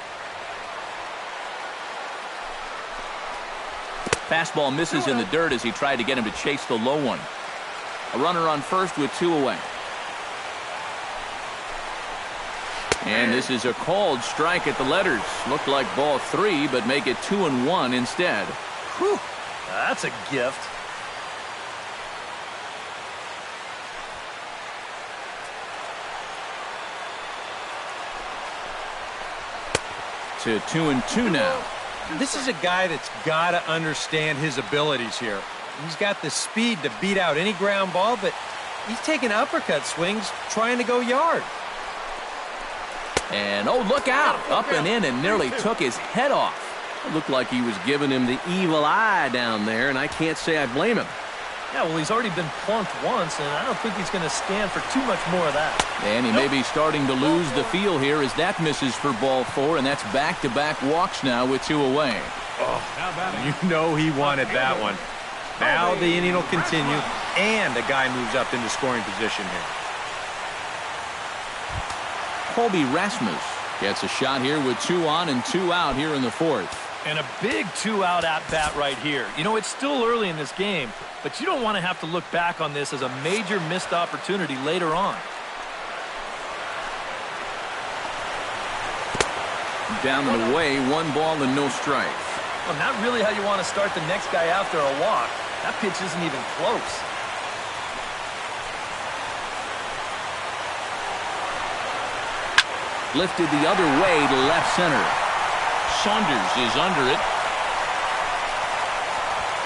Speaker 1: Fastball misses in the dirt as he tried to get him to chase the low one. A runner on first with 2 away. And this is a called strike at the letters. Looked like ball 3, but make it 2-1 instead.
Speaker 2: Whew, that's a gift.
Speaker 1: To 2-2 now.
Speaker 4: This is a guy that's got to understand his abilities here. He's got the speed to beat out any ground ball, but he's taking uppercut swings trying to go yard.
Speaker 1: And, oh, look out. Up and in and nearly took his head off. It looked like he was giving him the evil eye down there, and I can't say I blame him.
Speaker 2: Yeah, well, he's already been plunked once, and I don't think he's going to stand for too much more of that.
Speaker 1: And he may be starting to lose the feel here as that misses for ball 4, and that's back-to-back walks now with 2 away.
Speaker 4: Oh, you know he wanted that one. Now the inning will continue, and the guy moves up into scoring position here.
Speaker 1: Colby Rasmus gets a shot here with 2 on and 2 out here in the 4th.
Speaker 2: And a big 2-out at-bat right here. You know, it's still early in this game, but you don't want to have to look back on this as a major missed opportunity later on.
Speaker 1: Down and away, 1 ball and no strikes.
Speaker 2: Well, not really how you want to start the next guy after a walk. That pitch isn't even close.
Speaker 1: Lifted the other way to left center. Saunders is under it.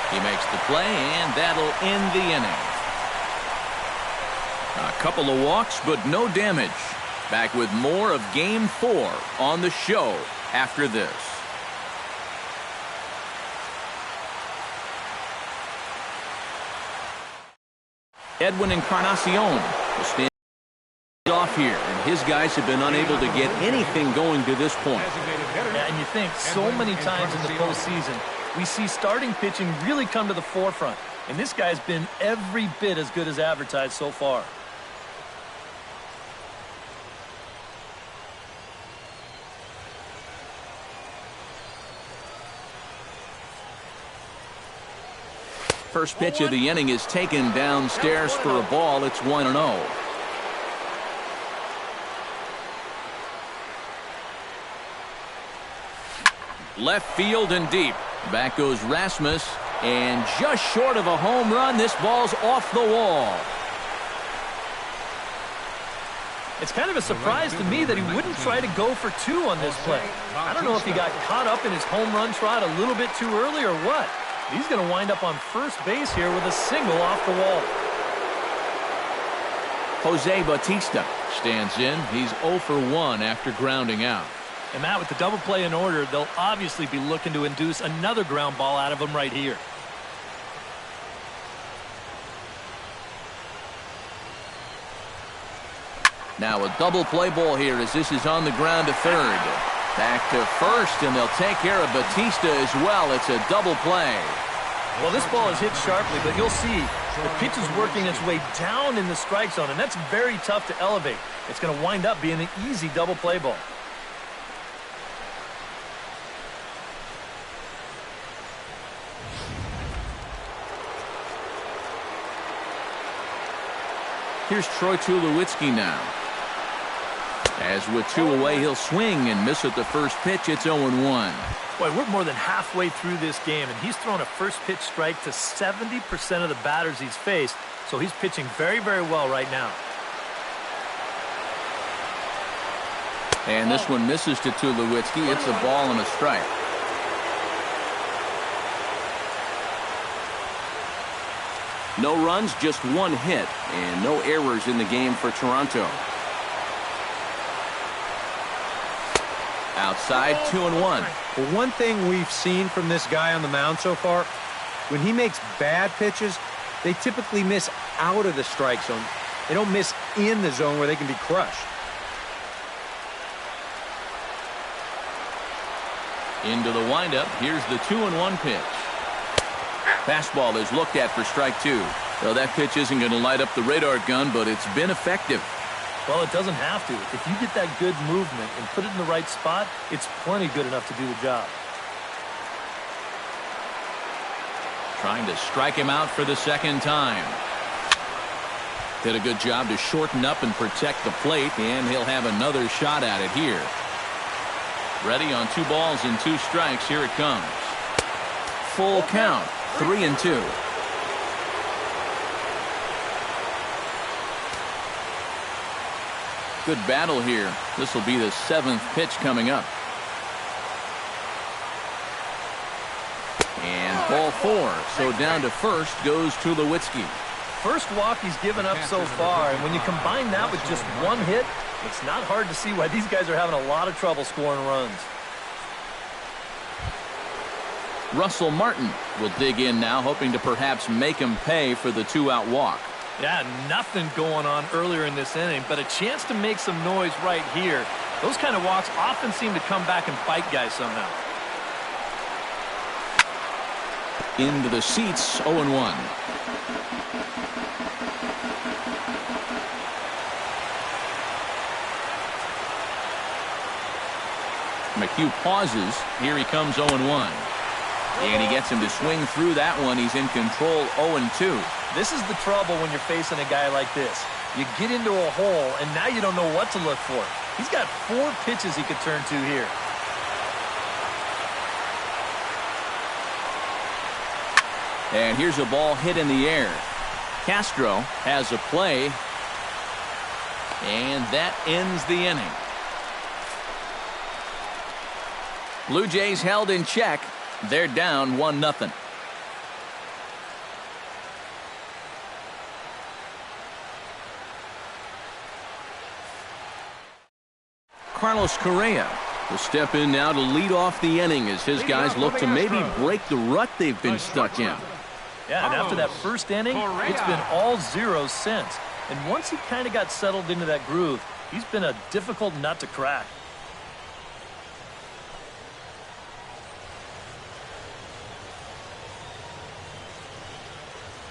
Speaker 1: He makes the play, and that'll end the inning. A couple of walks, but no damage. Back with more of Game 4 on the show after this. Edwin Encarnacion will stand off here, and his guys have been unable to get anything going to this point.
Speaker 2: Yeah, and you think so many times in the postseason, we see starting pitching really come to the forefront, and this guy's been every bit as good as advertised so far.
Speaker 1: First pitch of the inning is taken downstairs for a ball. It's 1-0. Left field and deep. Back goes Rasmus, and just short of a home run, this ball's off the wall.
Speaker 2: It's kind of a surprise to me that he wouldn't try to go for 2 on this play. I don't know if he got caught up in his home run trot a little bit too early or what. He's going to wind up on first base here with a single off the wall.
Speaker 1: Jose Bautista stands in. He's 0 for 1 after grounding out.
Speaker 2: And Matt, with the double play in order, they'll obviously be looking to induce another ground ball out of him right here.
Speaker 1: Now a double play ball here as this is on the ground to third. Back to first, and they'll take care of Bautista as well. It's a double play.
Speaker 2: Well, this ball is hit sharply, but you'll see the pitch is working its way down in the strike zone, and that's very tough to elevate. It's going to wind up being an easy double play ball.
Speaker 1: Here's Troy Tulowitzki now. As with 2 away, he'll swing and miss at the first pitch. It's 0-1.
Speaker 2: Boy, we're more than halfway through this game, and he's thrown a first pitch strike to 70% of the batters he's faced, so he's pitching very, very well right now.
Speaker 1: And this one misses to Tulowitzki. It's a ball and a strike. No runs, just 1 hit, and no errors in the game for Toronto. Outside, 2-1.
Speaker 4: Well, one thing we've seen from this guy on the mound so far, when he makes bad pitches, they typically miss out of the strike zone. They don't miss in the zone where they can be crushed.
Speaker 1: Into the windup. Here's the 2-1 pitch. Fastball is looked at for strike 2. Well, that pitch isn't going to light up the radar gun, but it's been effective.
Speaker 2: Well, it doesn't have to. If you get that good movement and put it in the right spot, it's plenty good enough to do the job.
Speaker 1: Trying to strike him out for the second time. Did a good job to shorten up and protect the plate, and he'll have another shot at it here. Ready on 2 balls and 2 strikes. Here it comes. Full count. 3-2. Good battle here. This will be the 7th pitch coming up. And ball 4. So down to first goes Tulowitzki.
Speaker 2: First walk he's given up so far, and when you combine that with just 1 hit, it's not hard to see why these guys are having a lot of trouble scoring runs.
Speaker 1: Russell Martin will dig in now, hoping to perhaps make him pay for the 2-out walk.
Speaker 2: Yeah, nothing going on earlier in this inning, but a chance to make some noise right here. Those kind of walks often seem to come back and bite guys somehow.
Speaker 1: Into the seats, 0-1. McHugh pauses. Here he comes, 0-1. And he gets him to swing through that one. He's in control, 0-2.
Speaker 2: This is the trouble when you're facing a guy like this. You get into a hole, and now you don't know what to look for. He's got 4 pitches he could turn to here.
Speaker 1: And here's a ball hit in the air. Castro has a play. And that ends the inning. Blue Jays held in check. They're down 1-0. Carlos Correa will step in now to lead off the inning as his guys look to maybe break the rut they've been stuck in.
Speaker 2: Yeah, and after that first inning, it's been all zeros since. And once he kind of got settled into that groove, he's been a difficult nut to crack.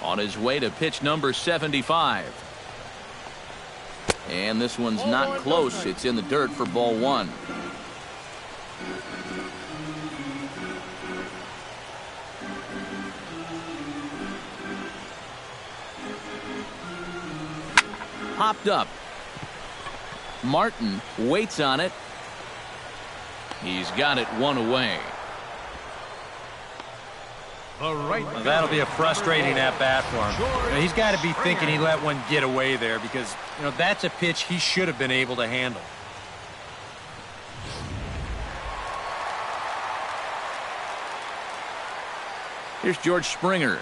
Speaker 1: On his way to pitch number 75. And this one's not close. It's in the dirt for ball 1. Popped up. Martin waits on it. He's got it 1 away.
Speaker 4: Well, that'll be a frustrating at-bat for him. He's got to be thinking he let one get away there because, that's a pitch he should have been able to handle.
Speaker 1: Here's George Springer.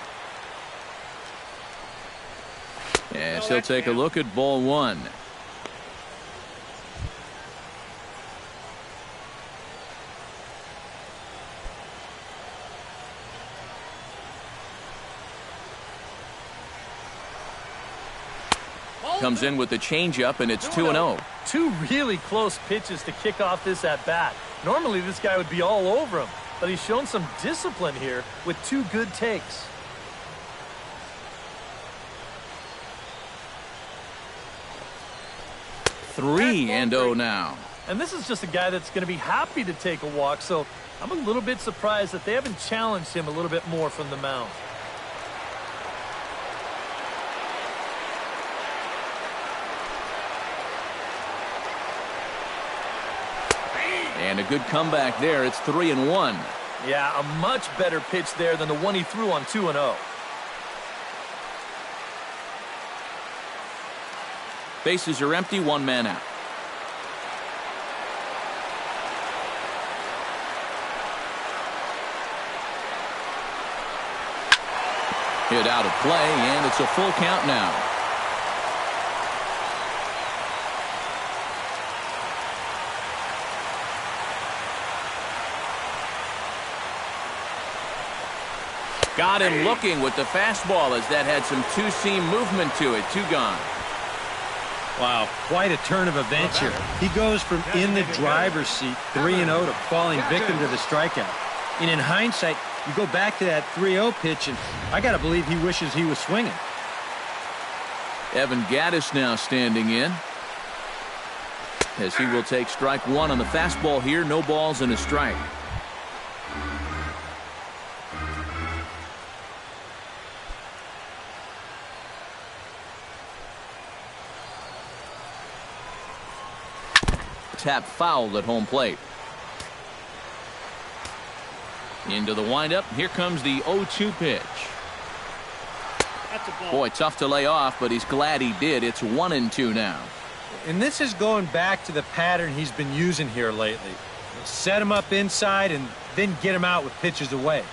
Speaker 1: Yes, he'll take a look at ball 1. Comes in with the changeup, and it's 2-0.
Speaker 2: 2 really close pitches to kick off this at-bat. Normally, this guy would be all over him. but he's shown some discipline here with 2 good takes.
Speaker 1: Three and 0 now.
Speaker 2: And this is just a guy that's going to be happy to take a walk, so I'm a little bit surprised that they haven't challenged him a little bit more from the mound.
Speaker 1: And a good comeback there. It's 3-1.
Speaker 2: Yeah, a much better pitch there than the one he threw on 2-0.
Speaker 1: Bases are empty, 1 man out. Hit out of play, and it's a full count now. Got him looking with the fastball as that had some two-seam movement to it. 2 gone.
Speaker 4: Wow, quite a turn of events here. He goes from in the driver's seat, 3-0, to falling victim to the strikeout. And in hindsight, you go back to that 3-0 pitch, and I got to believe he wishes he was swinging.
Speaker 1: Evan Gattis now standing in, as he will take strike 1 on the fastball here. No balls and a strike. Tap fouled at home plate. Into the windup. Here comes the 0-2 pitch. Boy, tough to lay off, but he's glad he did. It's 1-2 now.
Speaker 4: And this is going back to the pattern he's been using here lately. Set him up inside and then get him out with pitches away.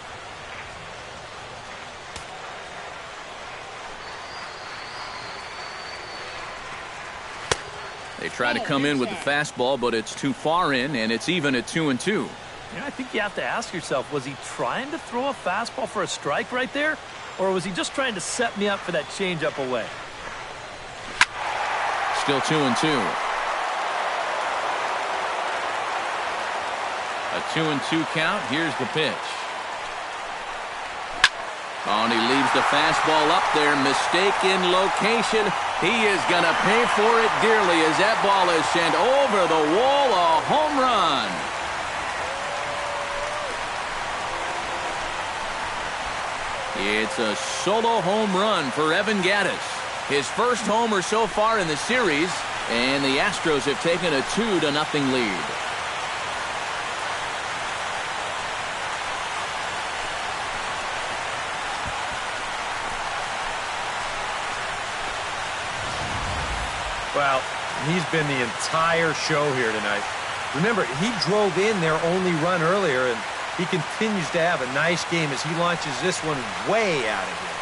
Speaker 1: They try to come in with the fastball, but it's too far in, and it's even at 2-2.
Speaker 2: Yeah, I think you have to ask yourself, was he trying to throw a fastball for a strike right there? Or was he just trying to set me up for that changeup away?
Speaker 1: Still 2-2. A 2-2 count. Here's the pitch. Oh, and he leaves the fastball up there. Mistaken location. He is going to pay for it dearly as that ball is sent over the wall. A home run. It's a solo home run for Evan Gattis. His first homer so far in the series, and the Astros have taken a 2-0 lead.
Speaker 4: Well, he's been the entire show here tonight. Remember, he drove in their only run earlier, and he continues to have a nice game as he launches this one way out of
Speaker 1: here.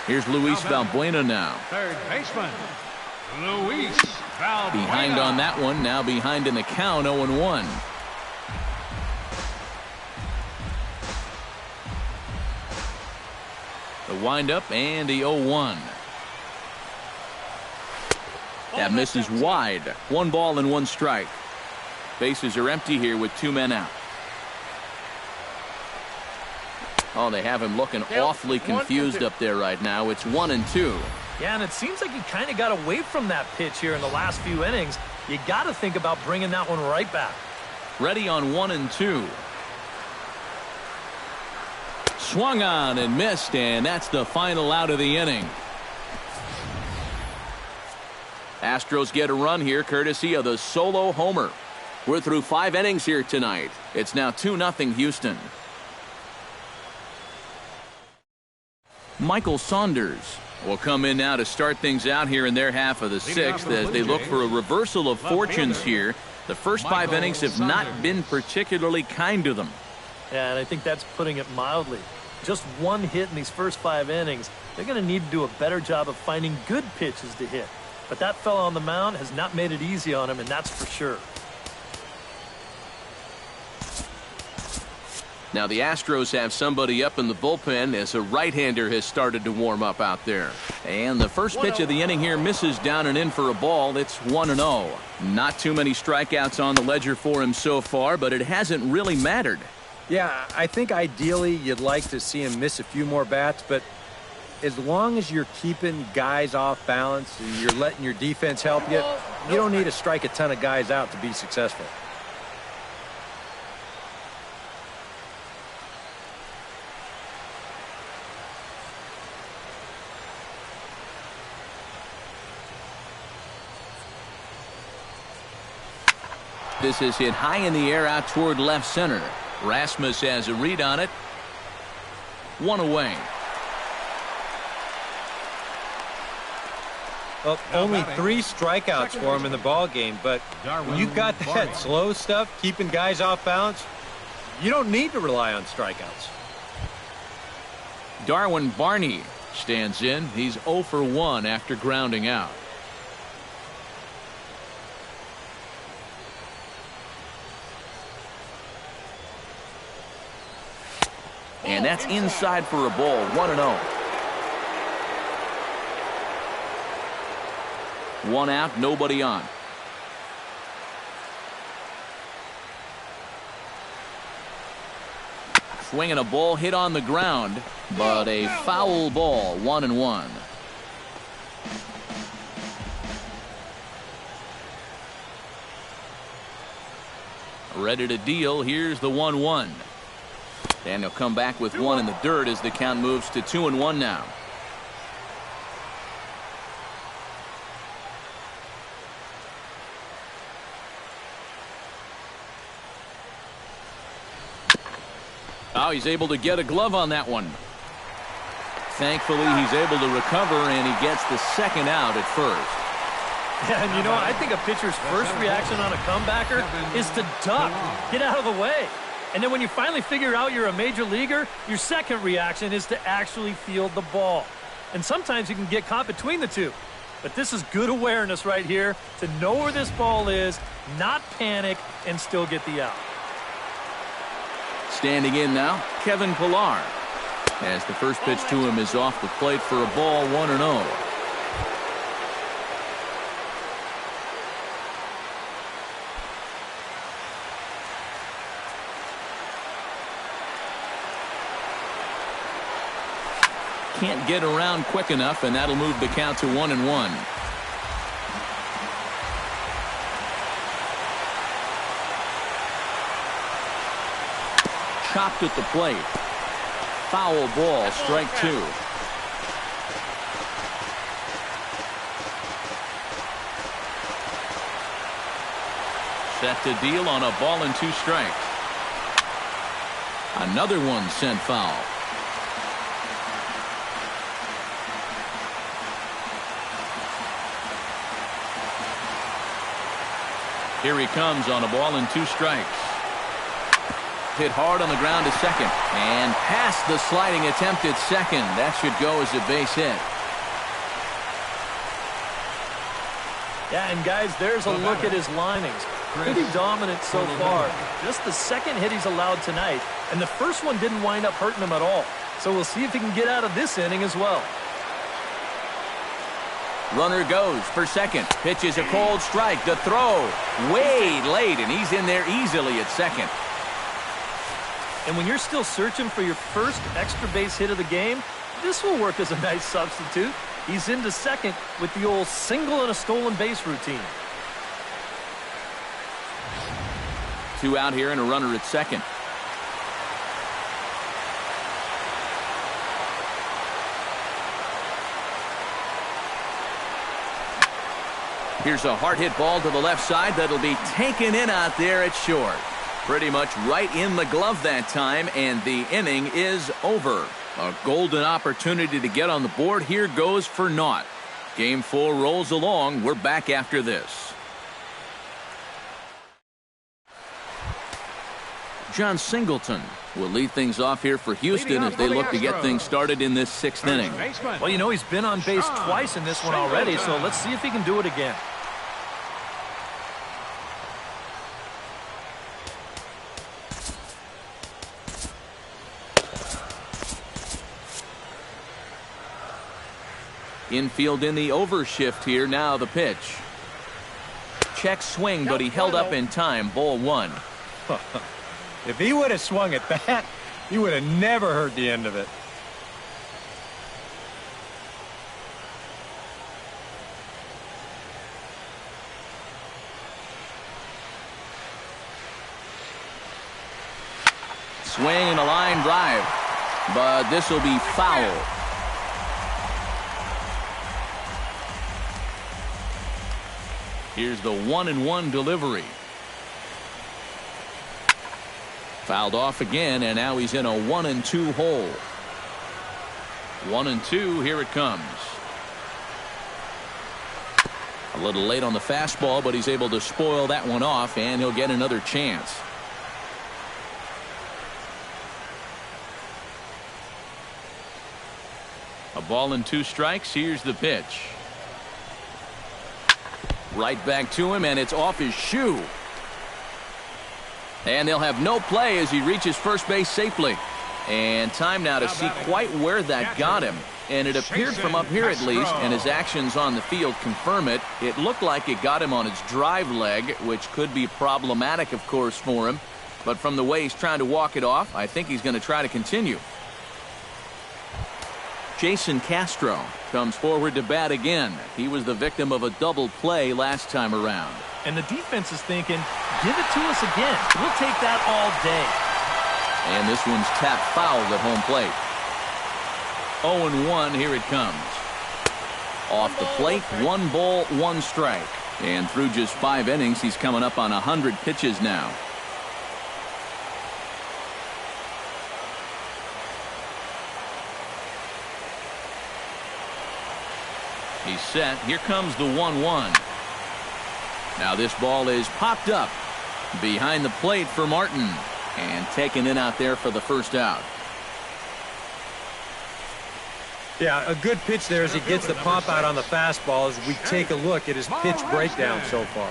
Speaker 4: Here's
Speaker 1: Luis Valbuena now.
Speaker 3: Third baseman, Luis Valbuena.
Speaker 1: Behind on that one, now behind in the count, 0-1. The windup and the 0-1. That misses wide. 1 ball and 1 strike. Bases are empty here with 2 men out. Oh, they have him looking awfully confused up there right now. It's 1-2.
Speaker 2: Yeah, and it seems like he kind of got away from that pitch here in the last few innings. You got to think about bringing that one right back.
Speaker 1: Ready on 1-2. Swung on and missed, and that's the final out of the inning. Astros get a run here courtesy of the solo homer. We're through 5 innings here tonight. It's now 2-0 Houston. Michael Saunders will come in now to start things out here in their half of the 6th as they look for a reversal of fortunes here. The first 5 innings have not been particularly kind to them.
Speaker 2: Yeah, and I think that's putting it mildly. Just 1 hit in these first 5 innings. They're going to need to do a better job of finding good pitches to hit. But that fella on the mound has not made it easy on him, and that's for sure.
Speaker 1: Now the Astros have somebody up in the bullpen as a right-hander has started to warm up out there. And the first pitch of the inning here misses down and in for a ball. It's 1-0. Not too many strikeouts on the ledger for him so far, but it hasn't really mattered.
Speaker 4: Yeah, I think ideally you'd like to see him miss a few more bats, but as long as you're keeping guys off balance and you're letting your defense help you, you don't need to strike a ton of guys out to be successful.
Speaker 1: This is hit high in the air out toward left center. Rasmus has a read on it. One away.
Speaker 4: Well, only 3 strikeouts for him in the ball game, but when you got that slow stuff, keeping guys off balance, you don't need to rely on strikeouts.
Speaker 1: Darwin Barney stands in. He's 0 for 1 after grounding out. And that's inside for a ball. 1-0. 1 out, nobody on. Swinging a ball hit on the ground, but a foul ball. 1-1. Ready to deal. Here's the 1-1. And they'll come back with 1 in the dirt as the count moves to 2-1 now. Oh, he's able to get a glove on that one. Thankfully, he's able to recover, and he gets the second out at first.
Speaker 2: Yeah, and you know, I think a pitcher's first reaction on a comebacker is to duck, get out of the way. And then when you finally figure out you're a major leaguer, your second reaction is to actually field the ball. And sometimes you can get caught between the two. But this is good awareness right here to know where this ball is, not panic, and still get the out.
Speaker 1: Standing in now, Kevin Pillar. As the first pitch to him is off the plate for a ball. 1-0. Can't get around quick enough, and that'll move the count to 1-1. Chopped at the plate. Foul ball, strike 2. Set to deal on a ball and 2 strikes. Another one sent foul. Here he comes on a ball and 2 strikes. Hit hard on the ground to second. And past the sliding attempt at second. That should go as a base hit.
Speaker 2: Yeah, and guys, there's a look at his linings. Pretty dominant so far. Just the second hit he's allowed tonight. And the first one didn't wind up hurting him at all. So we'll see if he can get out of this inning as well.
Speaker 1: Runner goes for second. Pitch is a cold strike. The throw way late, and he's in there easily at second.
Speaker 2: And when you're still searching for your first extra base hit of the game, this will work as a nice substitute. He's into second with the old single and a stolen base routine.
Speaker 1: 2 out here and a runner at second. Here's a hard hit ball to the left side that'll be taken in out there at short. Pretty much right in the glove that time, and the inning is over. A golden opportunity to get on the board here goes for naught. Game 4 rolls along. We're back after this. John Singleton will lead things off here for Houston as they look to get things started in this 6th inning.
Speaker 2: Well, you know, he's been on base twice in this one already, so let's see if he can do it again.
Speaker 1: Infield in the overshift here. Now the pitch. Check swing, but he held up in time. Ball 1.
Speaker 4: If he would have swung at that, he would have never heard the end of it.
Speaker 1: Swing and a line drive, but this will be foul. Here's the 1-1 delivery. Fouled off again, and now he's in a 1-2 hole. 1-2, here it comes. A little late on the fastball, but he's able to spoil that one off, and he'll get another chance. A ball and 2 strikes. Here's the pitch. Right back to him, and it's off his shoe. And they'll have no play as he reaches first base safely. And time now to see quite where that got him. And it appeared from up here at least, and his actions on the field confirm it. It looked like it got him on his drive leg, which could be problematic, of course, for him. But from the way he's trying to walk it off, I think he's going to try to continue. Jason Castro comes forward to bat again. He was the victim of a double play last time around.
Speaker 2: And the defense is thinking, give it to us again. We'll take that all day.
Speaker 1: And this one's tapped foul at home plate. 0-1, here it comes. Off the plate, 1 ball, 1 strike. And through just 5 innings, he's coming up on 100 pitches now. He's set. Here comes the 1-1. Now this ball is popped up behind the plate for Martin and taken in out there for the first out.
Speaker 4: Yeah, a good pitch there as he gets the pop out on the fastball as we take a look at his pitch breakdown so far.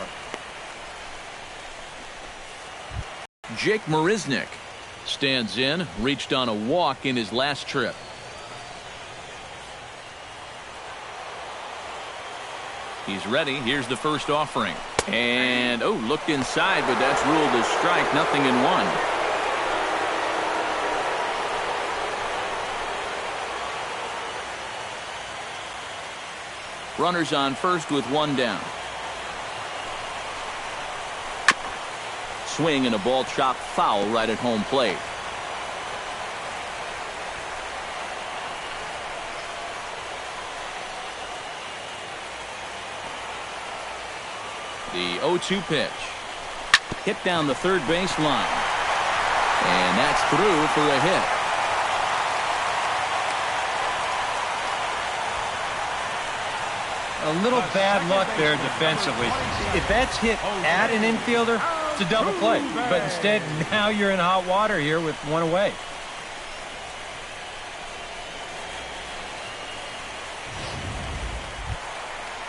Speaker 1: Jake Marisnick stands in, reached on a walk in his last trip. He's ready. Here's the first offering. And, oh, looked inside, but that's ruled a strike. 0-1. Runners on first with 1 down. Swing and a ball chopped foul right at home plate. The 0-2 pitch. Hit down the third base line. And that's through for a hit.
Speaker 4: A little bad luck there defensively. If that's hit at an infielder, it's a double play. But instead, now you're in hot water here with 1 away.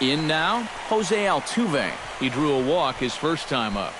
Speaker 1: In now, Jose Altuve. He drew a walk his first time up.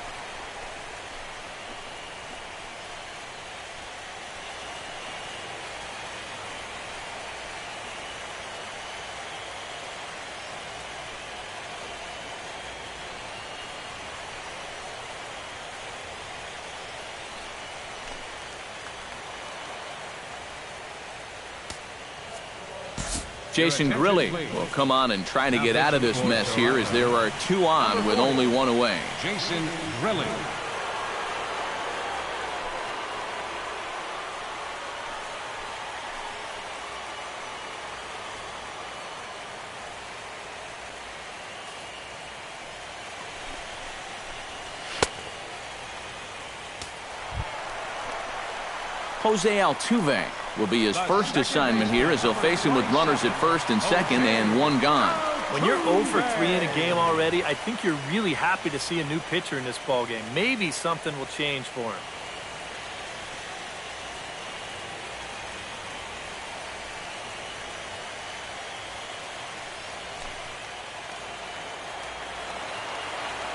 Speaker 1: Jason Grilli will come on and try to get out of this mess here as there are 2 on with only 1 away.
Speaker 3: Jason Grilli.
Speaker 1: Jose Altuve will be his first assignment here as he'll face him with runners at first and second and 1 gone.
Speaker 2: When you're 0 for 3 in a game already, I think you're really happy to see a new pitcher in this ballgame. Maybe something will change for him.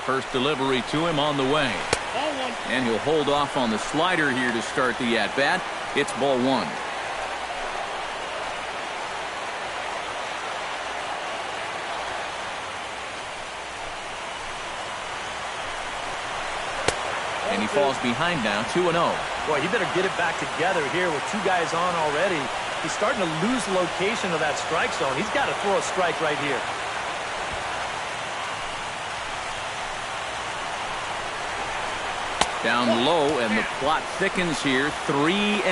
Speaker 1: First delivery to him on the way. And he'll hold off on the slider here to start the at-bat. It's ball 1. falls behind now, 2-0.
Speaker 2: Boy, he better get it back together here with 2 guys on already. He's starting to lose the location of that strike zone. He's got to throw a strike right here.
Speaker 1: Down low, and the plot thickens here, 3-0.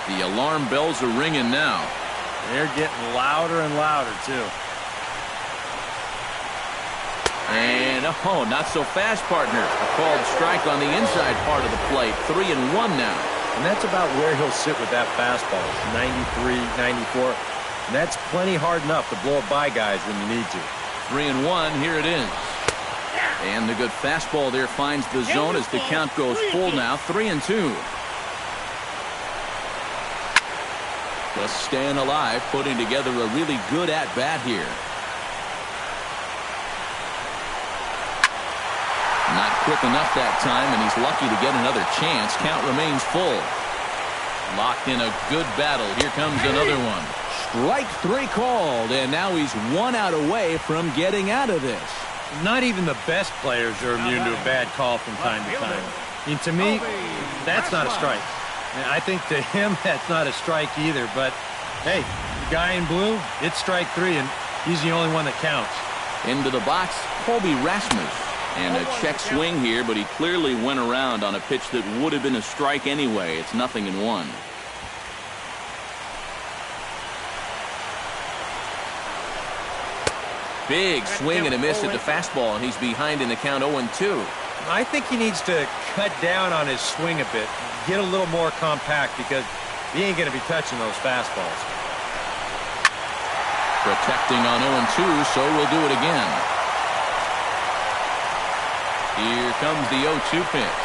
Speaker 1: The alarm bells are ringing now.
Speaker 4: They're getting louder and louder, too.
Speaker 1: And, oh, not so fast, partner. A called strike on the inside part of the plate. 3-1 now.
Speaker 4: And that's about where he'll sit with that fastball. 93, 94. And that's plenty hard enough to blow it by guys when you need to.
Speaker 1: 3-1, here it is. And the good fastball there finds the zone as the count goes full now. 3-2. Just staying alive, putting together a really good at-bat here. Not quick enough that time, and he's lucky to get another chance. Count remains full. Locked in a good battle. Here comes another one. Strike 3 called, and now he's 1 out away from getting out of this.
Speaker 4: Not even the best players are immune to a bad call from time to time. I mean, to me, that's not a strike. And I think to him, that's not a strike either. But, hey, the guy in blue, it's strike 3, and he's the only one that counts.
Speaker 1: Into the box, Colby Rasmus. And a check swing here, but he clearly went around on a pitch that would have been a strike anyway. It's 0-1. Big swing and a miss at the fastball, and he's behind in the count 0-2.
Speaker 4: I think he needs to cut down on his swing a bit, get a little more compact, because he ain't going to be touching those fastballs.
Speaker 1: Protecting on 0-2, so we'll do it again. Here comes the 0-2 pitch.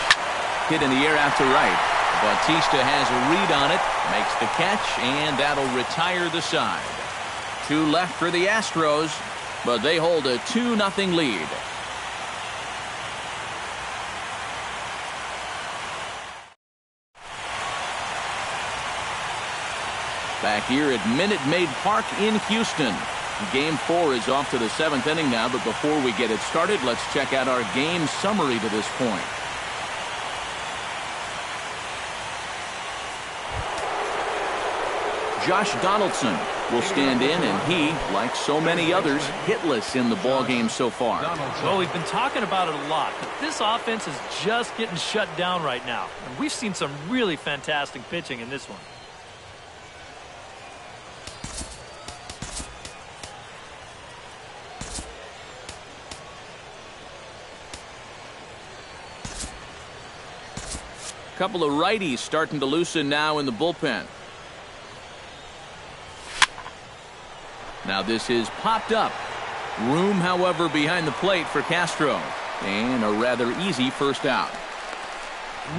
Speaker 1: Hit in the air out to right. Bautista has a read on it, makes the catch, and that'll retire the side. 2 left for the Astros, but they hold a 2-0 lead. Back here at Minute Maid Park in Houston. Game 4 is off to the 7th inning now, but before we get it started, let's check out our game summary to this point. Josh Donaldson will stand in, and he, like so many others, hitless in the ballgame so far.
Speaker 2: Well, we've been talking about it a lot, but this offense is just getting shut down right now. And we've seen some really fantastic pitching in this one.
Speaker 1: Couple of righties starting to loosen now in the bullpen. Now this is popped up. Room, however, behind the plate for Castro. And a rather easy first out.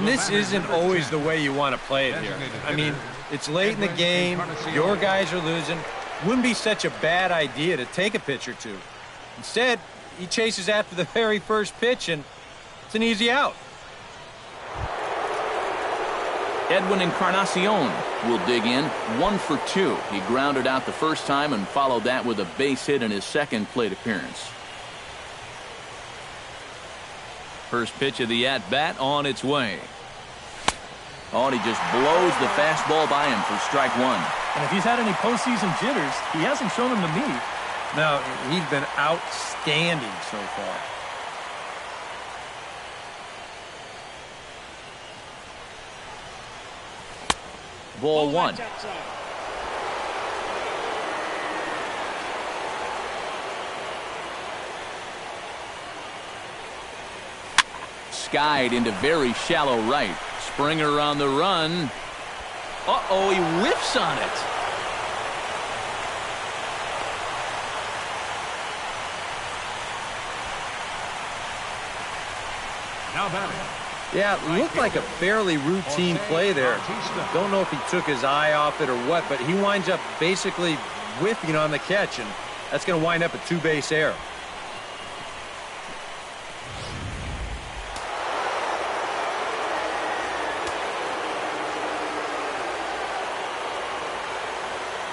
Speaker 4: This isn't always the way you want to play it here. I mean, it's late in the game. Your guys are losing. Wouldn't be such a bad idea to take a pitch or two. Instead, he chases after the very first pitch, and it's an easy out.
Speaker 1: Edwin Encarnacion will dig in, 1 for 2. He grounded out the first time and followed that with a base hit in his second plate appearance. First pitch of the at-bat on its way. Oh, and he just blows the fastball by him for strike 1.
Speaker 2: And if he's had any postseason jitters, he hasn't shown them to me.
Speaker 4: No, he's been outstanding so far.
Speaker 1: Ball 1. Skied into very shallow right. Springer on the run. Uh-oh, he whiffs on it.
Speaker 3: Now batting.
Speaker 4: Yeah, it looked like a fairly routine play there. Don't know if he took his eye off it or what, but he winds up basically whiffing on the catch, and that's going to wind up a 2-base error.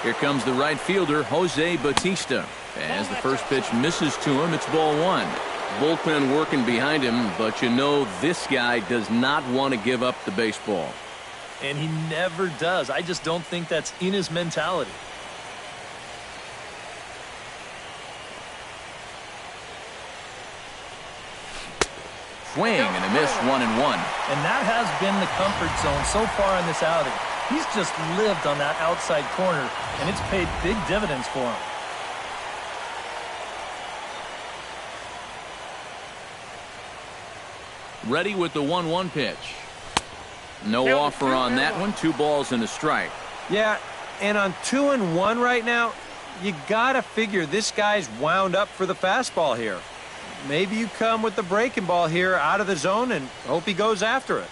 Speaker 1: Here comes the right fielder, Jose Bautista. As the first pitch misses to him, it's ball 1. Bullpen working behind him, but you know this guy does not want to give up the baseball.
Speaker 2: And he never does. I just don't think that's in his mentality.
Speaker 1: Swing and a miss, 1-1.
Speaker 2: And that has been the comfort zone so far in this outing. He's just lived on that outside corner, and it's paid big dividends for him.
Speaker 1: Ready with the 1-1 pitch. No offer on that one. 2 balls and a strike.
Speaker 4: Yeah, and on 2-1 right now, you got to figure this guy's wound up for the fastball here. Maybe you come with the breaking ball here out of the zone and hope he goes after it.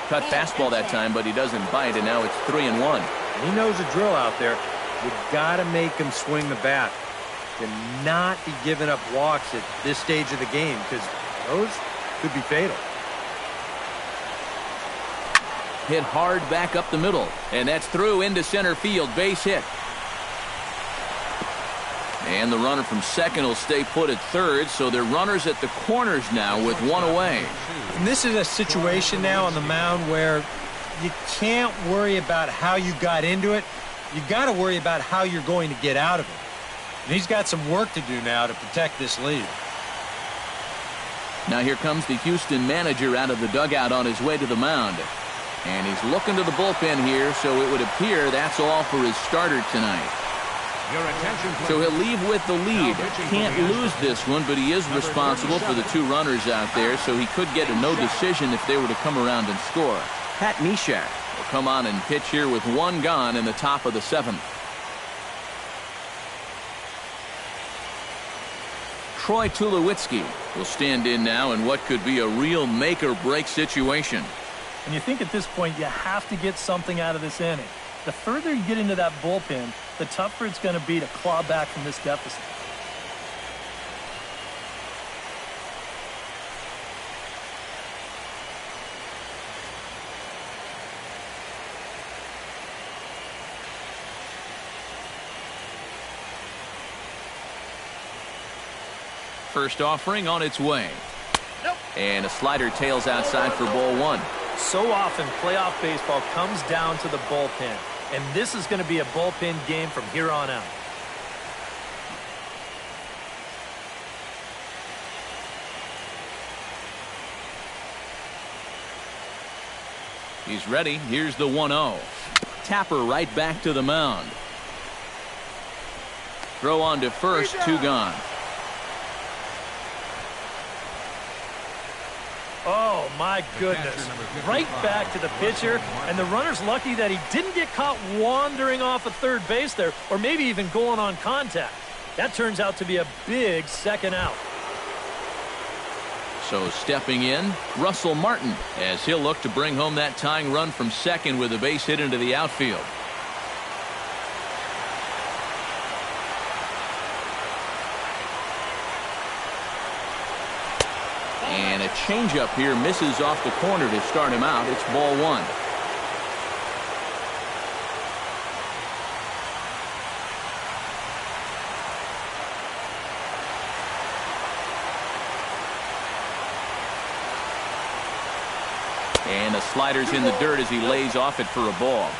Speaker 1: Cut fastball that time, but he doesn't bite, and now it's 3-1.
Speaker 4: He knows the drill out there. You got to make him swing the bat. To not be giving up walks at this stage of the game, because those could be fatal.
Speaker 1: Hit hard back up the middle, and that's through into center field. Base hit. And the runner from second will stay put at third, so they're runners at the corners now with 1 away.
Speaker 4: And this is a situation now on the mound where you can't worry about how you got into it. You got to worry about how you're going to get out of it. And he's got some work to do now to protect this lead.
Speaker 1: Now here comes the Houston manager out of the dugout on his way to the mound. And he's looking to the bullpen here, so it would appear that's all for his starter tonight. So he'll leave with the lead. Can't lose this one, but he is responsible for the 2 runners out there, so he could get a no decision if they were to come around and score. Pat Neshek will come on and pitch here with 1 gone in the top of the 7th. Troy Tulowitzki will stand in now in what could be a real make-or-break situation.
Speaker 2: And you think at this point you have to get something out of this inning. The further you get into that bullpen, the tougher it's going to be to claw back from this deficit.
Speaker 1: First offering on its way. And a slider tails outside for ball 1.
Speaker 2: So often playoff baseball comes down to the bullpen, and this is going to be a bullpen game from here on out.
Speaker 1: He's ready. Here's the 1-0. Tapper right back to the mound. Throw on to first, 2 gone.
Speaker 2: Oh, my goodness. Right back to the pitcher, and the runner's lucky that he didn't get caught wandering off of third base there, or maybe even going on contact. That turns out to be a big second out.
Speaker 1: So stepping in, Russell Martin, as he'll look to bring home that tying run from second with a base hit into the outfield. And a changeup here misses off the corner to start him out. It's ball 1. And the slider's in the dirt as he lays off it for a ball.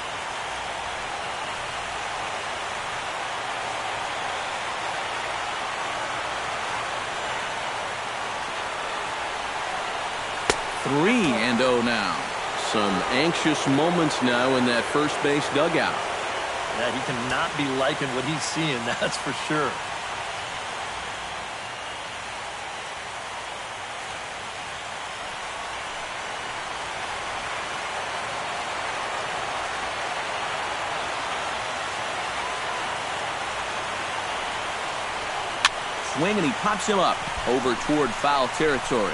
Speaker 1: Three and 0 now. Some anxious moments now in that first base dugout.
Speaker 2: Yeah, he cannot be liking what he's seeing, that's for sure.
Speaker 1: Swing, and he pops him up over toward foul territory.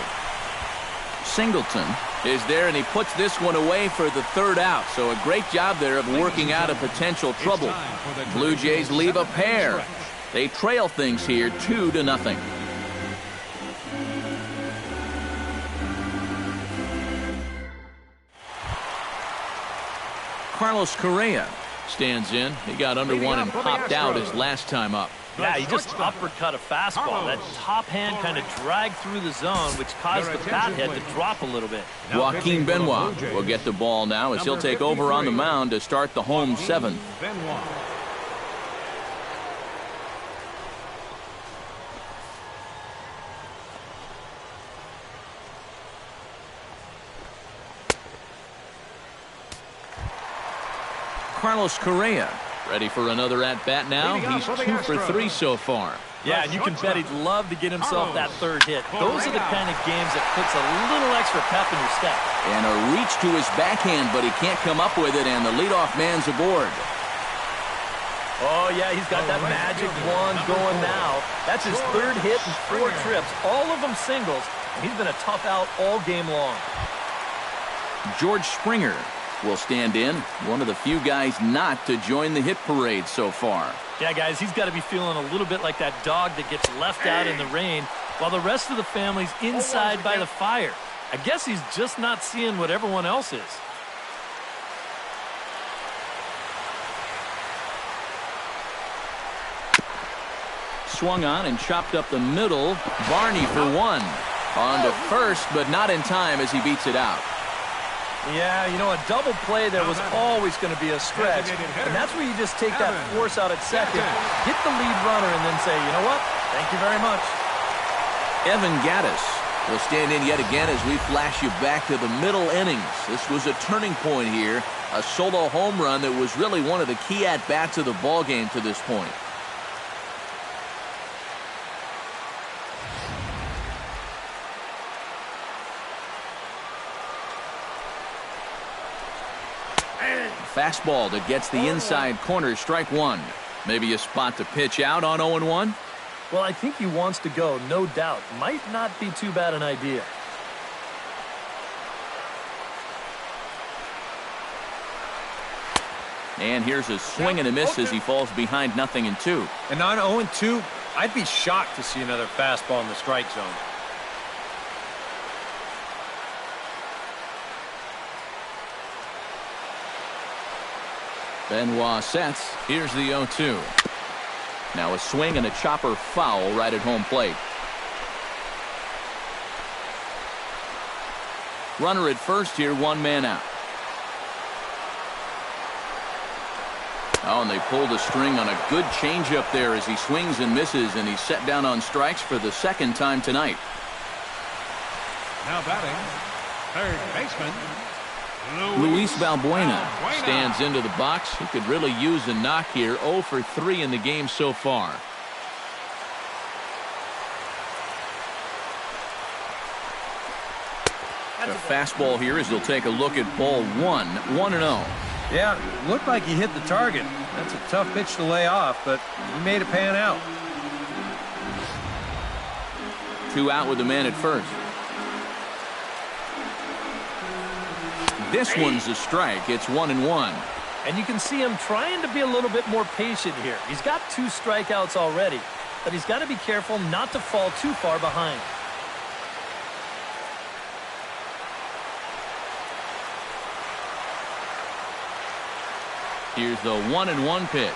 Speaker 1: Singleton is there, and he puts this one away for the 3rd out. So a great job there of working out a potential trouble. Blue Jays leave a pair. They trail things here 2-0. Carlos Correa stands in. He got under one and popped out his last time up.
Speaker 2: Yeah, he just uppercut a fastball. That top hand kind of dragged through the zone, which caused the bat head to drop a little bit.
Speaker 1: Joaquin Benoit will get the ball now as he'll take over on the mound to start the home seventh. Carlos Correa ready for another at-bat now. He's 2 for 3 so far.
Speaker 2: Yeah, and you can bet he'd love to get himself that third hit. Those are the kind of games that puts a little extra pep in your step.
Speaker 1: And a reach to his backhand, but he can't come up with it, and the leadoff man's aboard.
Speaker 2: Oh, yeah, he's got that magic wand going now. That's his third hit in 4 trips, all of them singles, and he's been a tough out all game long.
Speaker 1: George Springer will stand in, one of the few guys not to join the hit parade so far.
Speaker 2: Yeah, guys, he's got to be feeling a little bit like that dog that gets left out in the rain while the rest of the family's inside by the fire. I guess he's just not seeing what everyone else is.
Speaker 1: Swung on and chopped up the middle. Barney for 1. On to first, but not in time as he beats it out.
Speaker 2: Yeah, you know, a double play there was always going to be a stretch, and that's where you just take that force out at second, get the lead runner, and then say, you know what, thank you very much.
Speaker 1: Evan Gattis will stand in yet again as we flash you back to the middle innings. This was a turning point here, a solo home run that was really one of the key at-bats of the ballgame to this point. Fastball that gets the inside corner, strike 1. Maybe a spot to pitch out on 0-1.
Speaker 2: Well, I think he wants to go, no doubt. Might not be too bad an idea.
Speaker 1: And here's a swing and a miss as he falls behind 0-2.
Speaker 4: And on 0-2, I'd be shocked to see another fastball in the strike zone.
Speaker 1: Benoit sets. Here's the 0-2. Now a swing and a chopper foul right at home plate. Runner at first here, 1 man out. Oh, and they pulled a string on a good changeup there as he swings and misses, and he's set down on strikes for the 2nd time tonight.
Speaker 3: Now batting, third baseman,
Speaker 1: Luis Valbuena stands into the box. He could really use a knock here. 0 for 3 in the game so far. The fastball here as he'll take a look at ball 1. 1-0.
Speaker 4: Yeah, looked like he hit the target. That's a tough pitch to lay off, but he made it pan out.
Speaker 1: 2 out with the man at first. This one's a strike. It's 1-1.
Speaker 2: And you can see him trying to be a little bit more patient here. He's got 2 strikeouts already, but he's got to be careful not to fall too far behind.
Speaker 1: Here's the 1-1 pitch.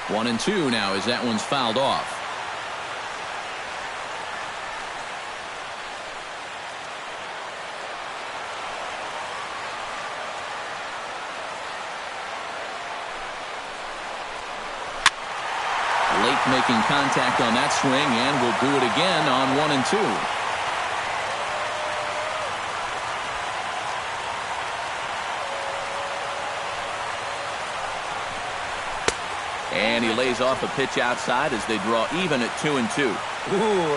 Speaker 1: 1-2 now as that one's fouled off. Late making contact on that swing, and will do it again on 1-2. And he lays off a pitch outside as they draw even at 2-2.
Speaker 2: Ooh,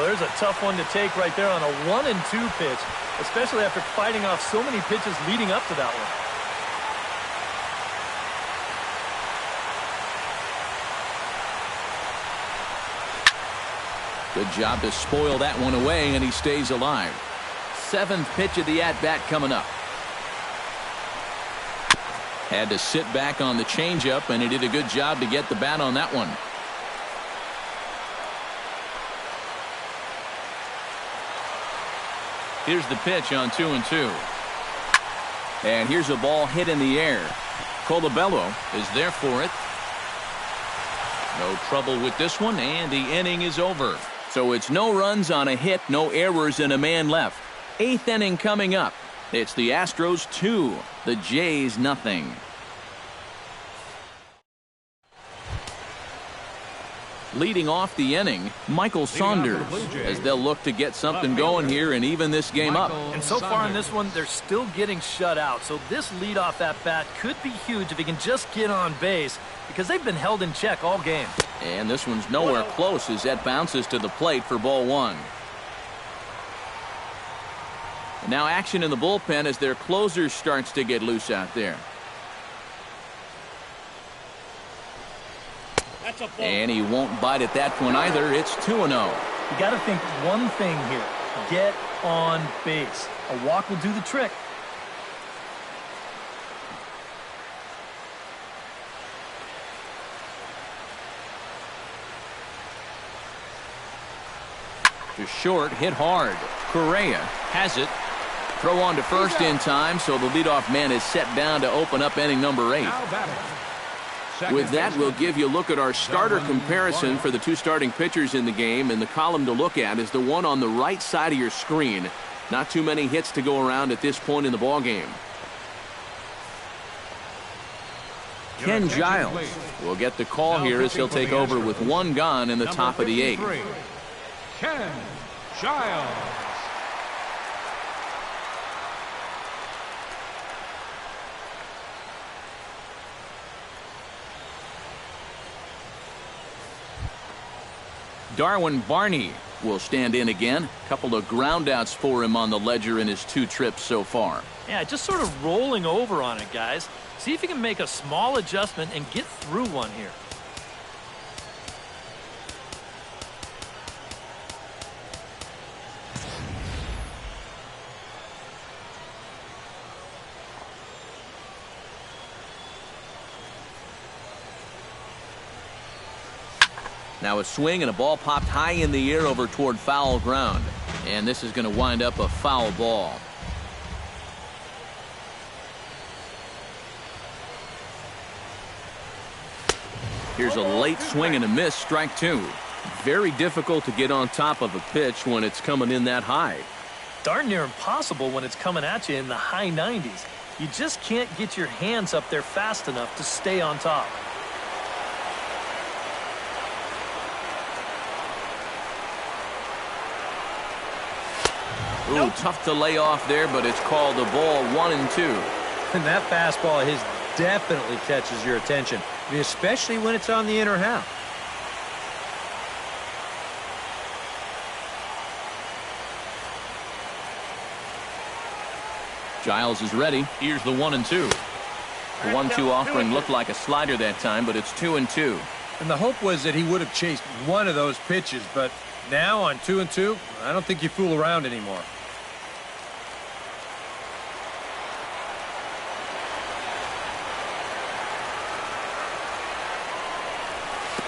Speaker 2: there's a tough one to take right there on a 1-2 pitch, especially after fighting off so many pitches leading up to that one.
Speaker 1: Good job to spoil that one away, and he stays alive. 7th pitch of the at-bat coming up. Had to sit back on the changeup, and he did a good job to get the bat on that one. Here's the pitch on 2-2. And here's a ball hit in the air. Colabello is there for it. No trouble with this one, and the inning is over. So it's no runs on a hit, no errors, and a man left. 8th inning coming up. It's the Astros 2, the Jays nothing. Leading off the inning, Michael Saunders, as they'll look to get something going here and even this game up.
Speaker 2: And so far in this one, they're still getting shut out. So this leadoff at-bat could be huge if he can just get on base, because they've been held in check all game.
Speaker 1: And this one's nowhere close as that bounces to the plate for ball 1. And now action in the bullpen as their closer starts to get loose out there. And he won't bite at that one either. It's 2-0.
Speaker 2: You got to think one thing here. Get on base. A walk will do the trick.
Speaker 1: To short, hit hard. Correa has it. Throw on to first in time, so the leadoff man is set down to open up inning number 8. With that, we'll give you a look at our starter comparison for the 2 starting pitchers in the game, and the column to look at is the one on the right side of your screen. Not too many hits to go around at this point in the ballgame. Ken Giles will get the call here as he'll take over with 1 gone in the top of the 8th.
Speaker 3: Ken Giles.
Speaker 1: Darwin Barney will stand in again. A couple of groundouts for him on the ledger in his 2 trips so far.
Speaker 2: Yeah, just sort of rolling over on it, guys. See if you can make a small adjustment and get through one here.
Speaker 1: Now a swing and a ball popped high in the air over toward foul ground. And this is going to wind up a foul ball. Here's a late swing and a miss, strike 2. Very difficult to get on top of a pitch when it's coming in that high.
Speaker 2: Darn near impossible when it's coming at you in the high 90s. You just can't get your hands up there fast enough to stay on top.
Speaker 1: Ooh, tough to lay off there, but it's called a ball 1-2.
Speaker 4: And that fastball of his definitely catches your attention, I mean, especially when it's on the inner half.
Speaker 1: Giles is ready. Here's the 1-2. The 1-2 offering looked like a slider that time, but it's 2-2.
Speaker 4: And the hope was that he would have chased one of those pitches, but now on 2-2, I don't think you fool around anymore.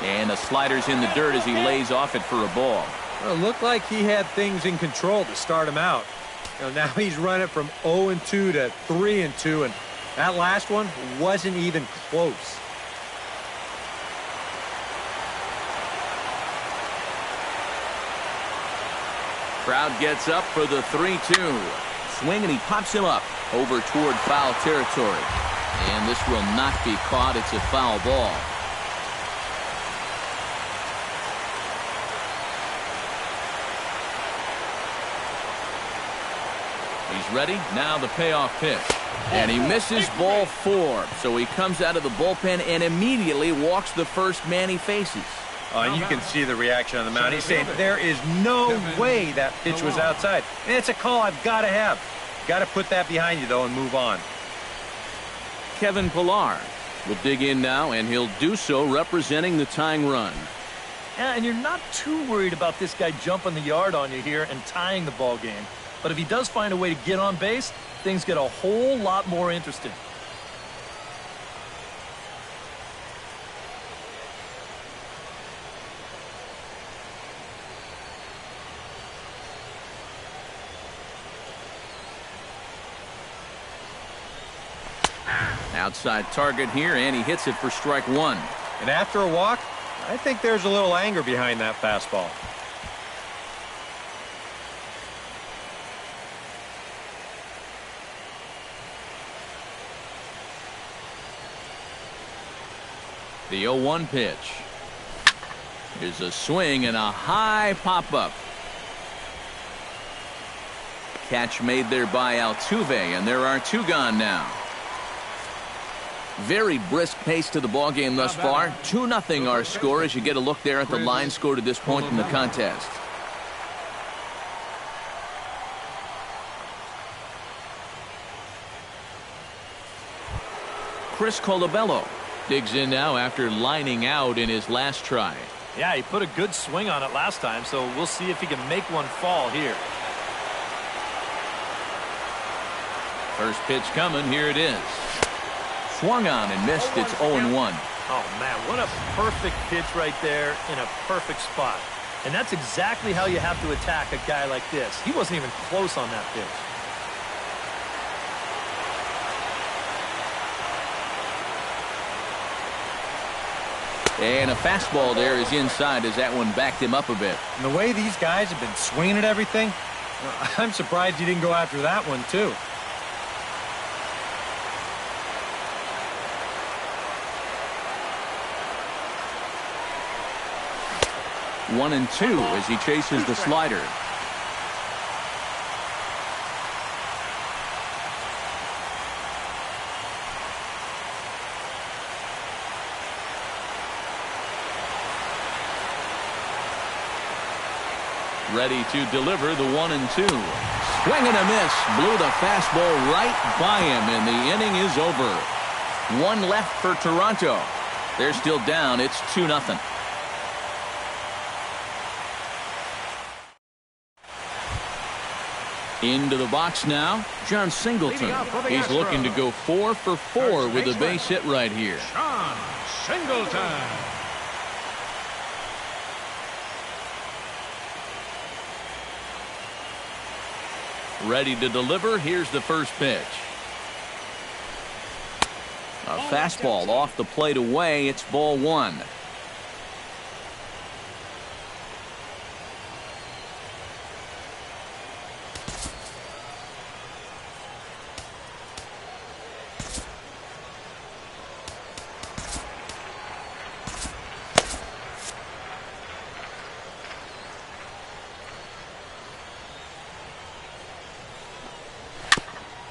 Speaker 1: And the slider's in the dirt as he lays off it for a ball.
Speaker 4: Well, it looked like he had things in control to start him out. You know, now he's running from 0-2 to 3-2, and that last one wasn't even close.
Speaker 1: Crowd gets up for the 3-2. Swing, and he pops him up over toward foul territory. And this will not be caught. It's a foul ball. He's ready. Now the payoff pitch. And he misses ball 4. So he comes out of the bullpen and immediately walks the first man he faces.
Speaker 4: And you can see the reaction on the mound. He's saying, there is no way that pitch was outside. And it's a call I've got to have. Got to put that behind you, though, and move on.
Speaker 1: Kevin Pillar will dig in now, and he'll do so representing the tying run.
Speaker 2: Yeah, and you're not too worried about this guy jumping the yard on you here and tying the ball game. But if he does find a way to get on base, things get a whole lot more interesting.
Speaker 1: Outside target here, and he hits it for strike one.
Speaker 6: And after a walk, I think there's a little anger behind that fastball.
Speaker 1: The 0-1 pitch. Here's a swing and a high pop-up. Catch made there by Altuve, and there are two gone now. Very brisk pace to the ballgame thus far. 2-0 our score as you get a look there at the line score to this point in the contest. Chris Colabello digs in now after lining out in his last try.
Speaker 2: Yeah, he put a good swing on it last time, so we'll see if he can make one fall here.
Speaker 1: First pitch coming. Here it is. Swung on and missed. It's 0-1.
Speaker 2: Oh, man, what a perfect pitch right there in a perfect spot. And that's exactly how you have to attack a guy like this. He wasn't even close on that pitch.
Speaker 1: And a fastball there is inside as that one backed him up a bit.
Speaker 6: And the way these guys have been swinging at everything, I'm surprised he didn't go after that one, too.
Speaker 1: 1-2 as he chases the slider. Ready to deliver the 1-2. Swing and a miss. Blew the fastball right by him, and the inning is over. One left for Toronto. They're still down. It's 2-0. Into the box now, John Singleton. He's looking to go 4 for 4 with a base hit right here.
Speaker 3: John Singleton.
Speaker 1: Ready to deliver. Here's the first pitch. A fastball off the plate away. It's ball one.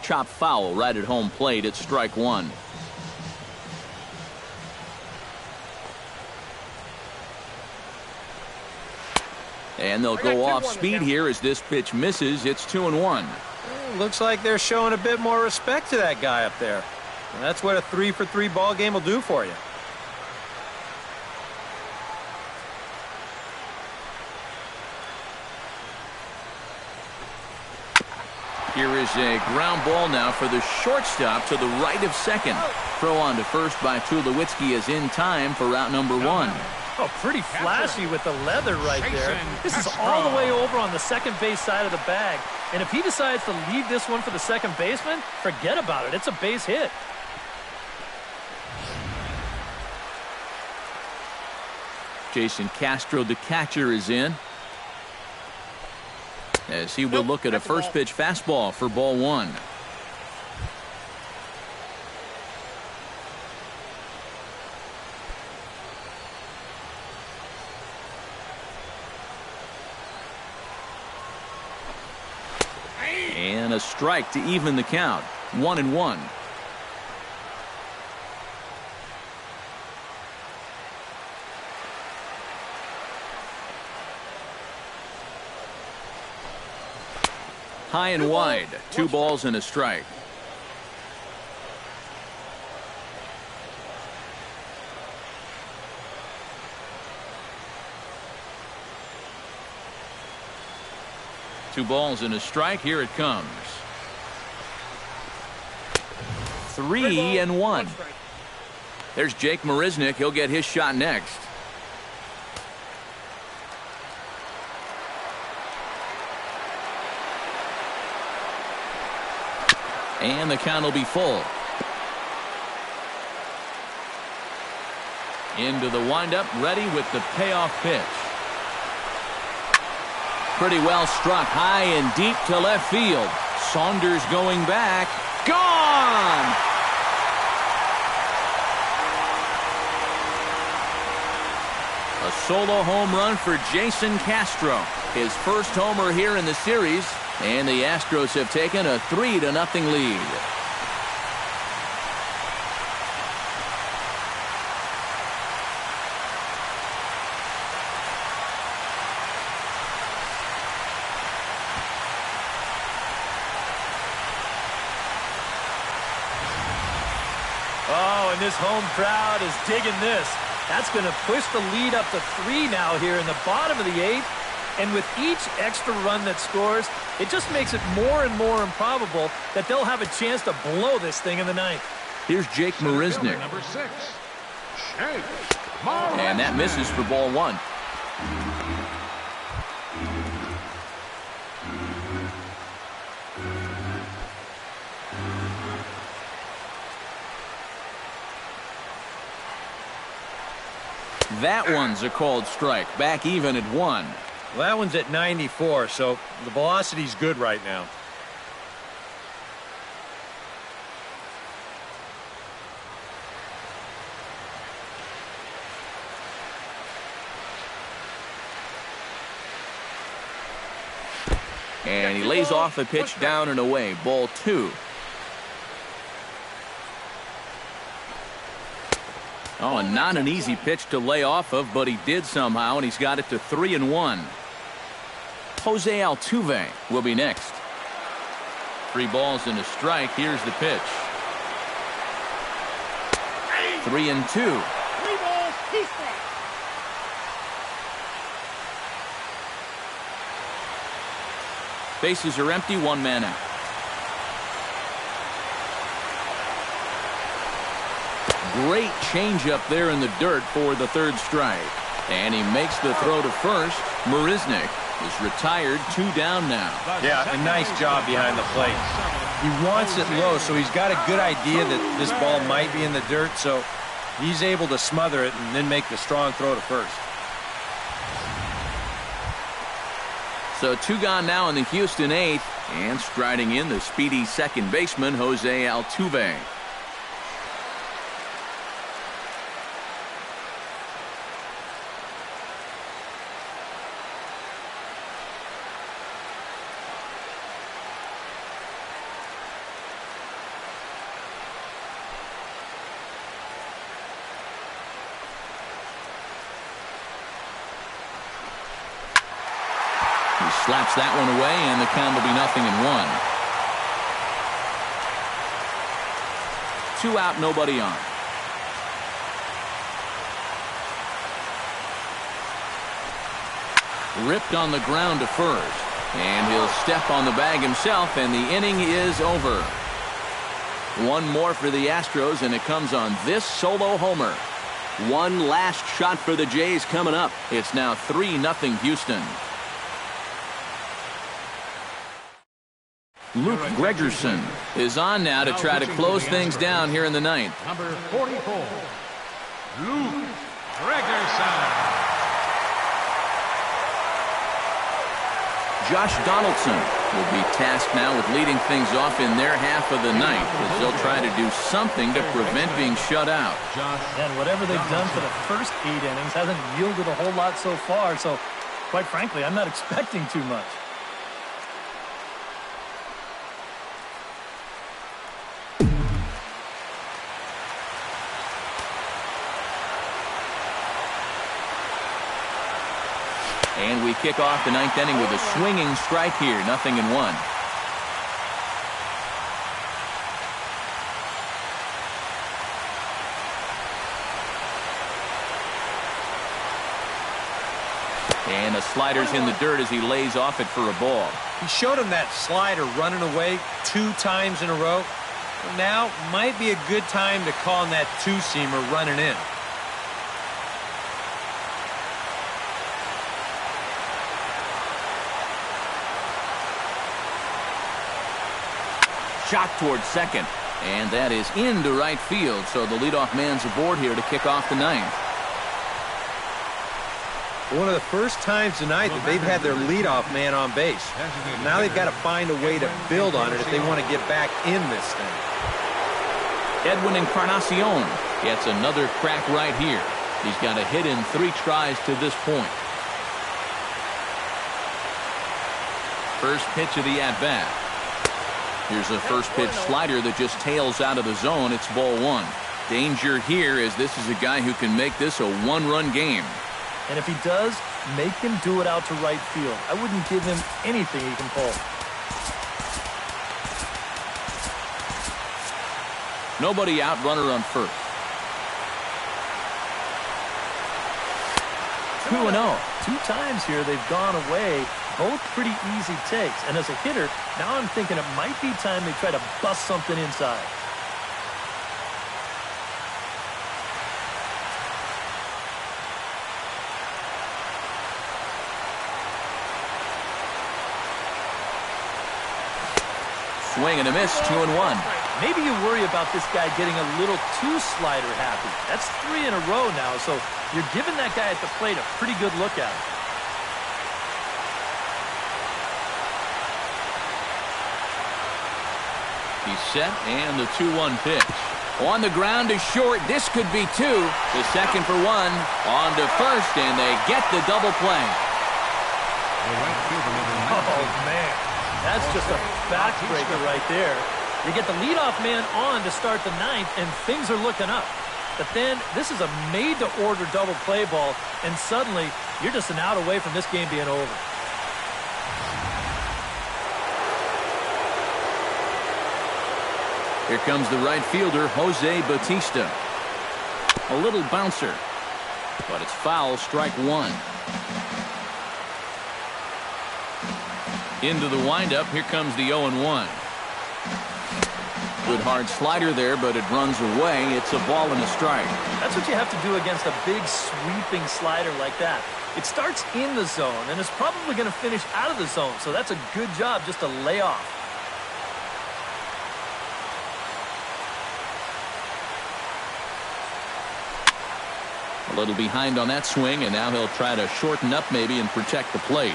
Speaker 1: Chop foul right at home plate. It's strike one. And they'll go off speed here as this pitch misses. It's 2-1.
Speaker 6: Looks like they're showing a bit more respect to that guy up there. And that's what a 3-for-3 ball game will do for you.
Speaker 1: Here is a ground ball now for the shortstop to the right of second. Throw on to first by Tulowitzki is in time for route number one.
Speaker 2: Oh, pretty flashy with the leather right there. This is all the way over on the second base side of the bag. And if he decides to leave this one for the second baseman, forget about it. It's a base hit.
Speaker 1: Jason Castro, the catcher, is in, as he will look at a first pitch fastball for ball one. And a strike to even the count. 1-1. High and wide. 2 balls and a strike. Two balls and a strike. Here it comes. 3-1. There's Jake Marisnick. He'll get his shot next. And the count will be full. Into the windup, ready with the payoff pitch. Pretty well struck high and deep to left field. Saunders going back. Gone! A solo home run for Jason Castro. His first homer here in the series, and the Astros have taken a 3-0 lead.
Speaker 2: Oh, and this home crowd is digging this. That's going to push the lead up to 3 now here in the bottom of the 8th. And with each extra run that scores, it just makes it more and more improbable that they'll have a chance to blow this thing in the 9th.
Speaker 1: Here's Jake Marisnick.
Speaker 3: Number 6, Jake.
Speaker 1: And that misses for ball 1. That one's a called strike. Back even at 1.
Speaker 4: Well, that one's at 94, so the velocity's good right now.
Speaker 1: And he lays off a pitch down and away. Ball 2. Oh, and not an easy pitch to lay off of, but he did somehow, and he's got it to 3-1. Jose Altuve will be next. 3 balls and a strike. Here's the pitch. 3-2.
Speaker 7: 3 balls, 2 strikes.
Speaker 1: Bases are empty, 1 man out. Great changeup there in the dirt for the 3rd strike. And he makes the throw to first. Marisnick is retired, 2 down now.
Speaker 4: Yeah, a nice job behind the plate. He wants it low, so he's got a good idea that this ball might be in the dirt, so he's able to smother it and then make the strong throw to first.
Speaker 1: So 2 gone now in the Houston 8th, and striding in the speedy second baseman, Jose Altuve. Slaps that one away, and the count will be 0-1. 2 out, nobody on. Ripped on the ground to first, and he'll step on the bag himself, and the inning is over. 1 more for the Astros, and it comes on this solo homer. One last shot for the Jays coming up. It's now 3-0 Houston. Luke Gregerson is on now to try to close things down here in the 9th.
Speaker 3: Number 44, Luke Gregerson.
Speaker 1: Josh Donaldson will be tasked now with leading things off in their half of the 9th as they'll try to do something to prevent being shut out.
Speaker 2: And whatever they've done for the first 8 innings hasn't yielded a whole lot so far, so quite frankly, I'm not expecting too much.
Speaker 1: And we kick off the 9th inning with a swinging strike here, 0-1. And the slider's in the dirt as he lays off it for a ball.
Speaker 4: He showed him that slider running away 2 times in a row. Now might be a good time to call him that 2-seamer running in.
Speaker 1: Shot towards second, and that is into right field, so the leadoff man's aboard here to kick off the 9th.
Speaker 4: One of the first times tonight that they've had their leadoff man on base. Now they've got to find a way to build on it if they want to get back in this thing.
Speaker 1: Edwin Encarnacion gets another crack right here. He's got a hit in 3 tries to this point. First pitch of the at-bat. Here's a first pitch slider that just tails out of the zone. It's ball 1. Danger here, as this is a guy who can make this a 1-run game.
Speaker 2: And if he does, make him do it out to right field. I wouldn't give him anything he can pull.
Speaker 1: Nobody out, runner on first.
Speaker 2: 2-0. 2 times here they've gone away. Both pretty easy takes. And as a hitter, now I'm thinking it might be time they try to bust something inside.
Speaker 1: Swing and a miss, 2-1.
Speaker 2: Maybe you worry about this guy getting a little too slider happy. That's 3 in a row now, so you're giving that guy at the plate a pretty good look at it.
Speaker 1: He's set, and the 2-1 pitch. On the ground is short. This could be 2. The second for 1. On to first, and they get the double play.
Speaker 2: Oh, man. That's just a backbreaker right there. You get the leadoff man on to start the 9th, and things are looking up. But then this is a made-to-order double play ball, and suddenly you're just an out away from this game being over.
Speaker 1: Here comes the right fielder, Jose Bautista. A little bouncer, but it's foul, strike 1. Into the windup, here comes the 0-1. Good hard slider there, but it runs away. It's a ball and a strike.
Speaker 2: That's what you have to do against a big sweeping slider like that. It starts in the zone, and it's probably going to finish out of the zone, so that's a good job just to lay off.
Speaker 1: A little behind on that swing, and now he'll try to shorten up maybe and protect the plate.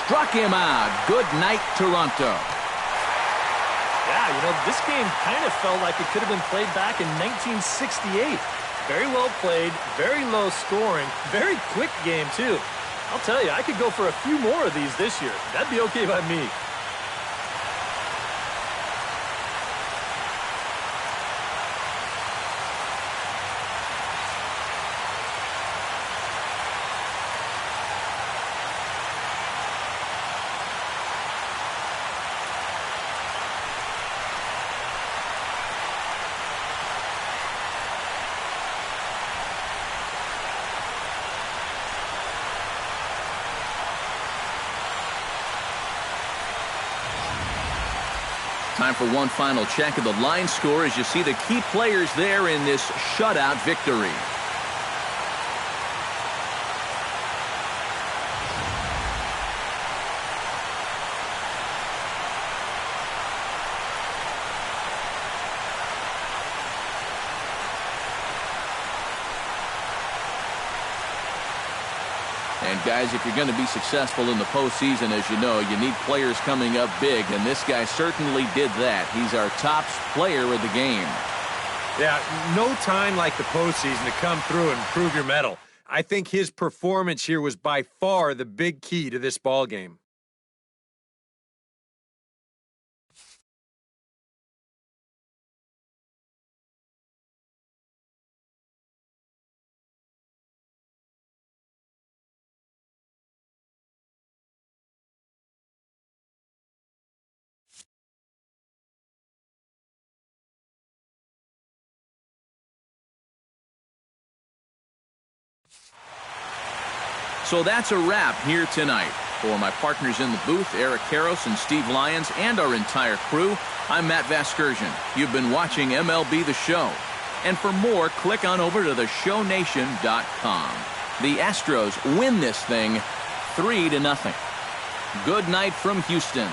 Speaker 1: Struck him out. Good night, Toronto.
Speaker 2: Yeah, you know, this game kind of felt like it could have been played back in 1968. Very well played, very low scoring, very quick game, too. I'll tell you, I could go for a few more of these this year. That'd be okay by me.
Speaker 1: Time for one final check of the line score as you see the key players there in this shutout victory. And guys, if you're going to be successful in the postseason, as you know, you need players coming up big, and this guy certainly did that. He's our top player of the game.
Speaker 4: Yeah, no time like the postseason to come through and prove your mettle. I think his performance here was by far the big key to this ball game.
Speaker 1: So that's a wrap here tonight. For my partners in the booth, Eric Karros and Steve Lyons, and our entire crew, I'm Matt Vasgersian. You've been watching MLB The Show. And for more, click on over to theshownation.com. The Astros win this thing 3-0. Good night from Houston.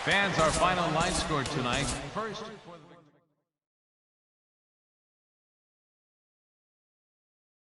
Speaker 3: Fans, our final line score tonight. First for the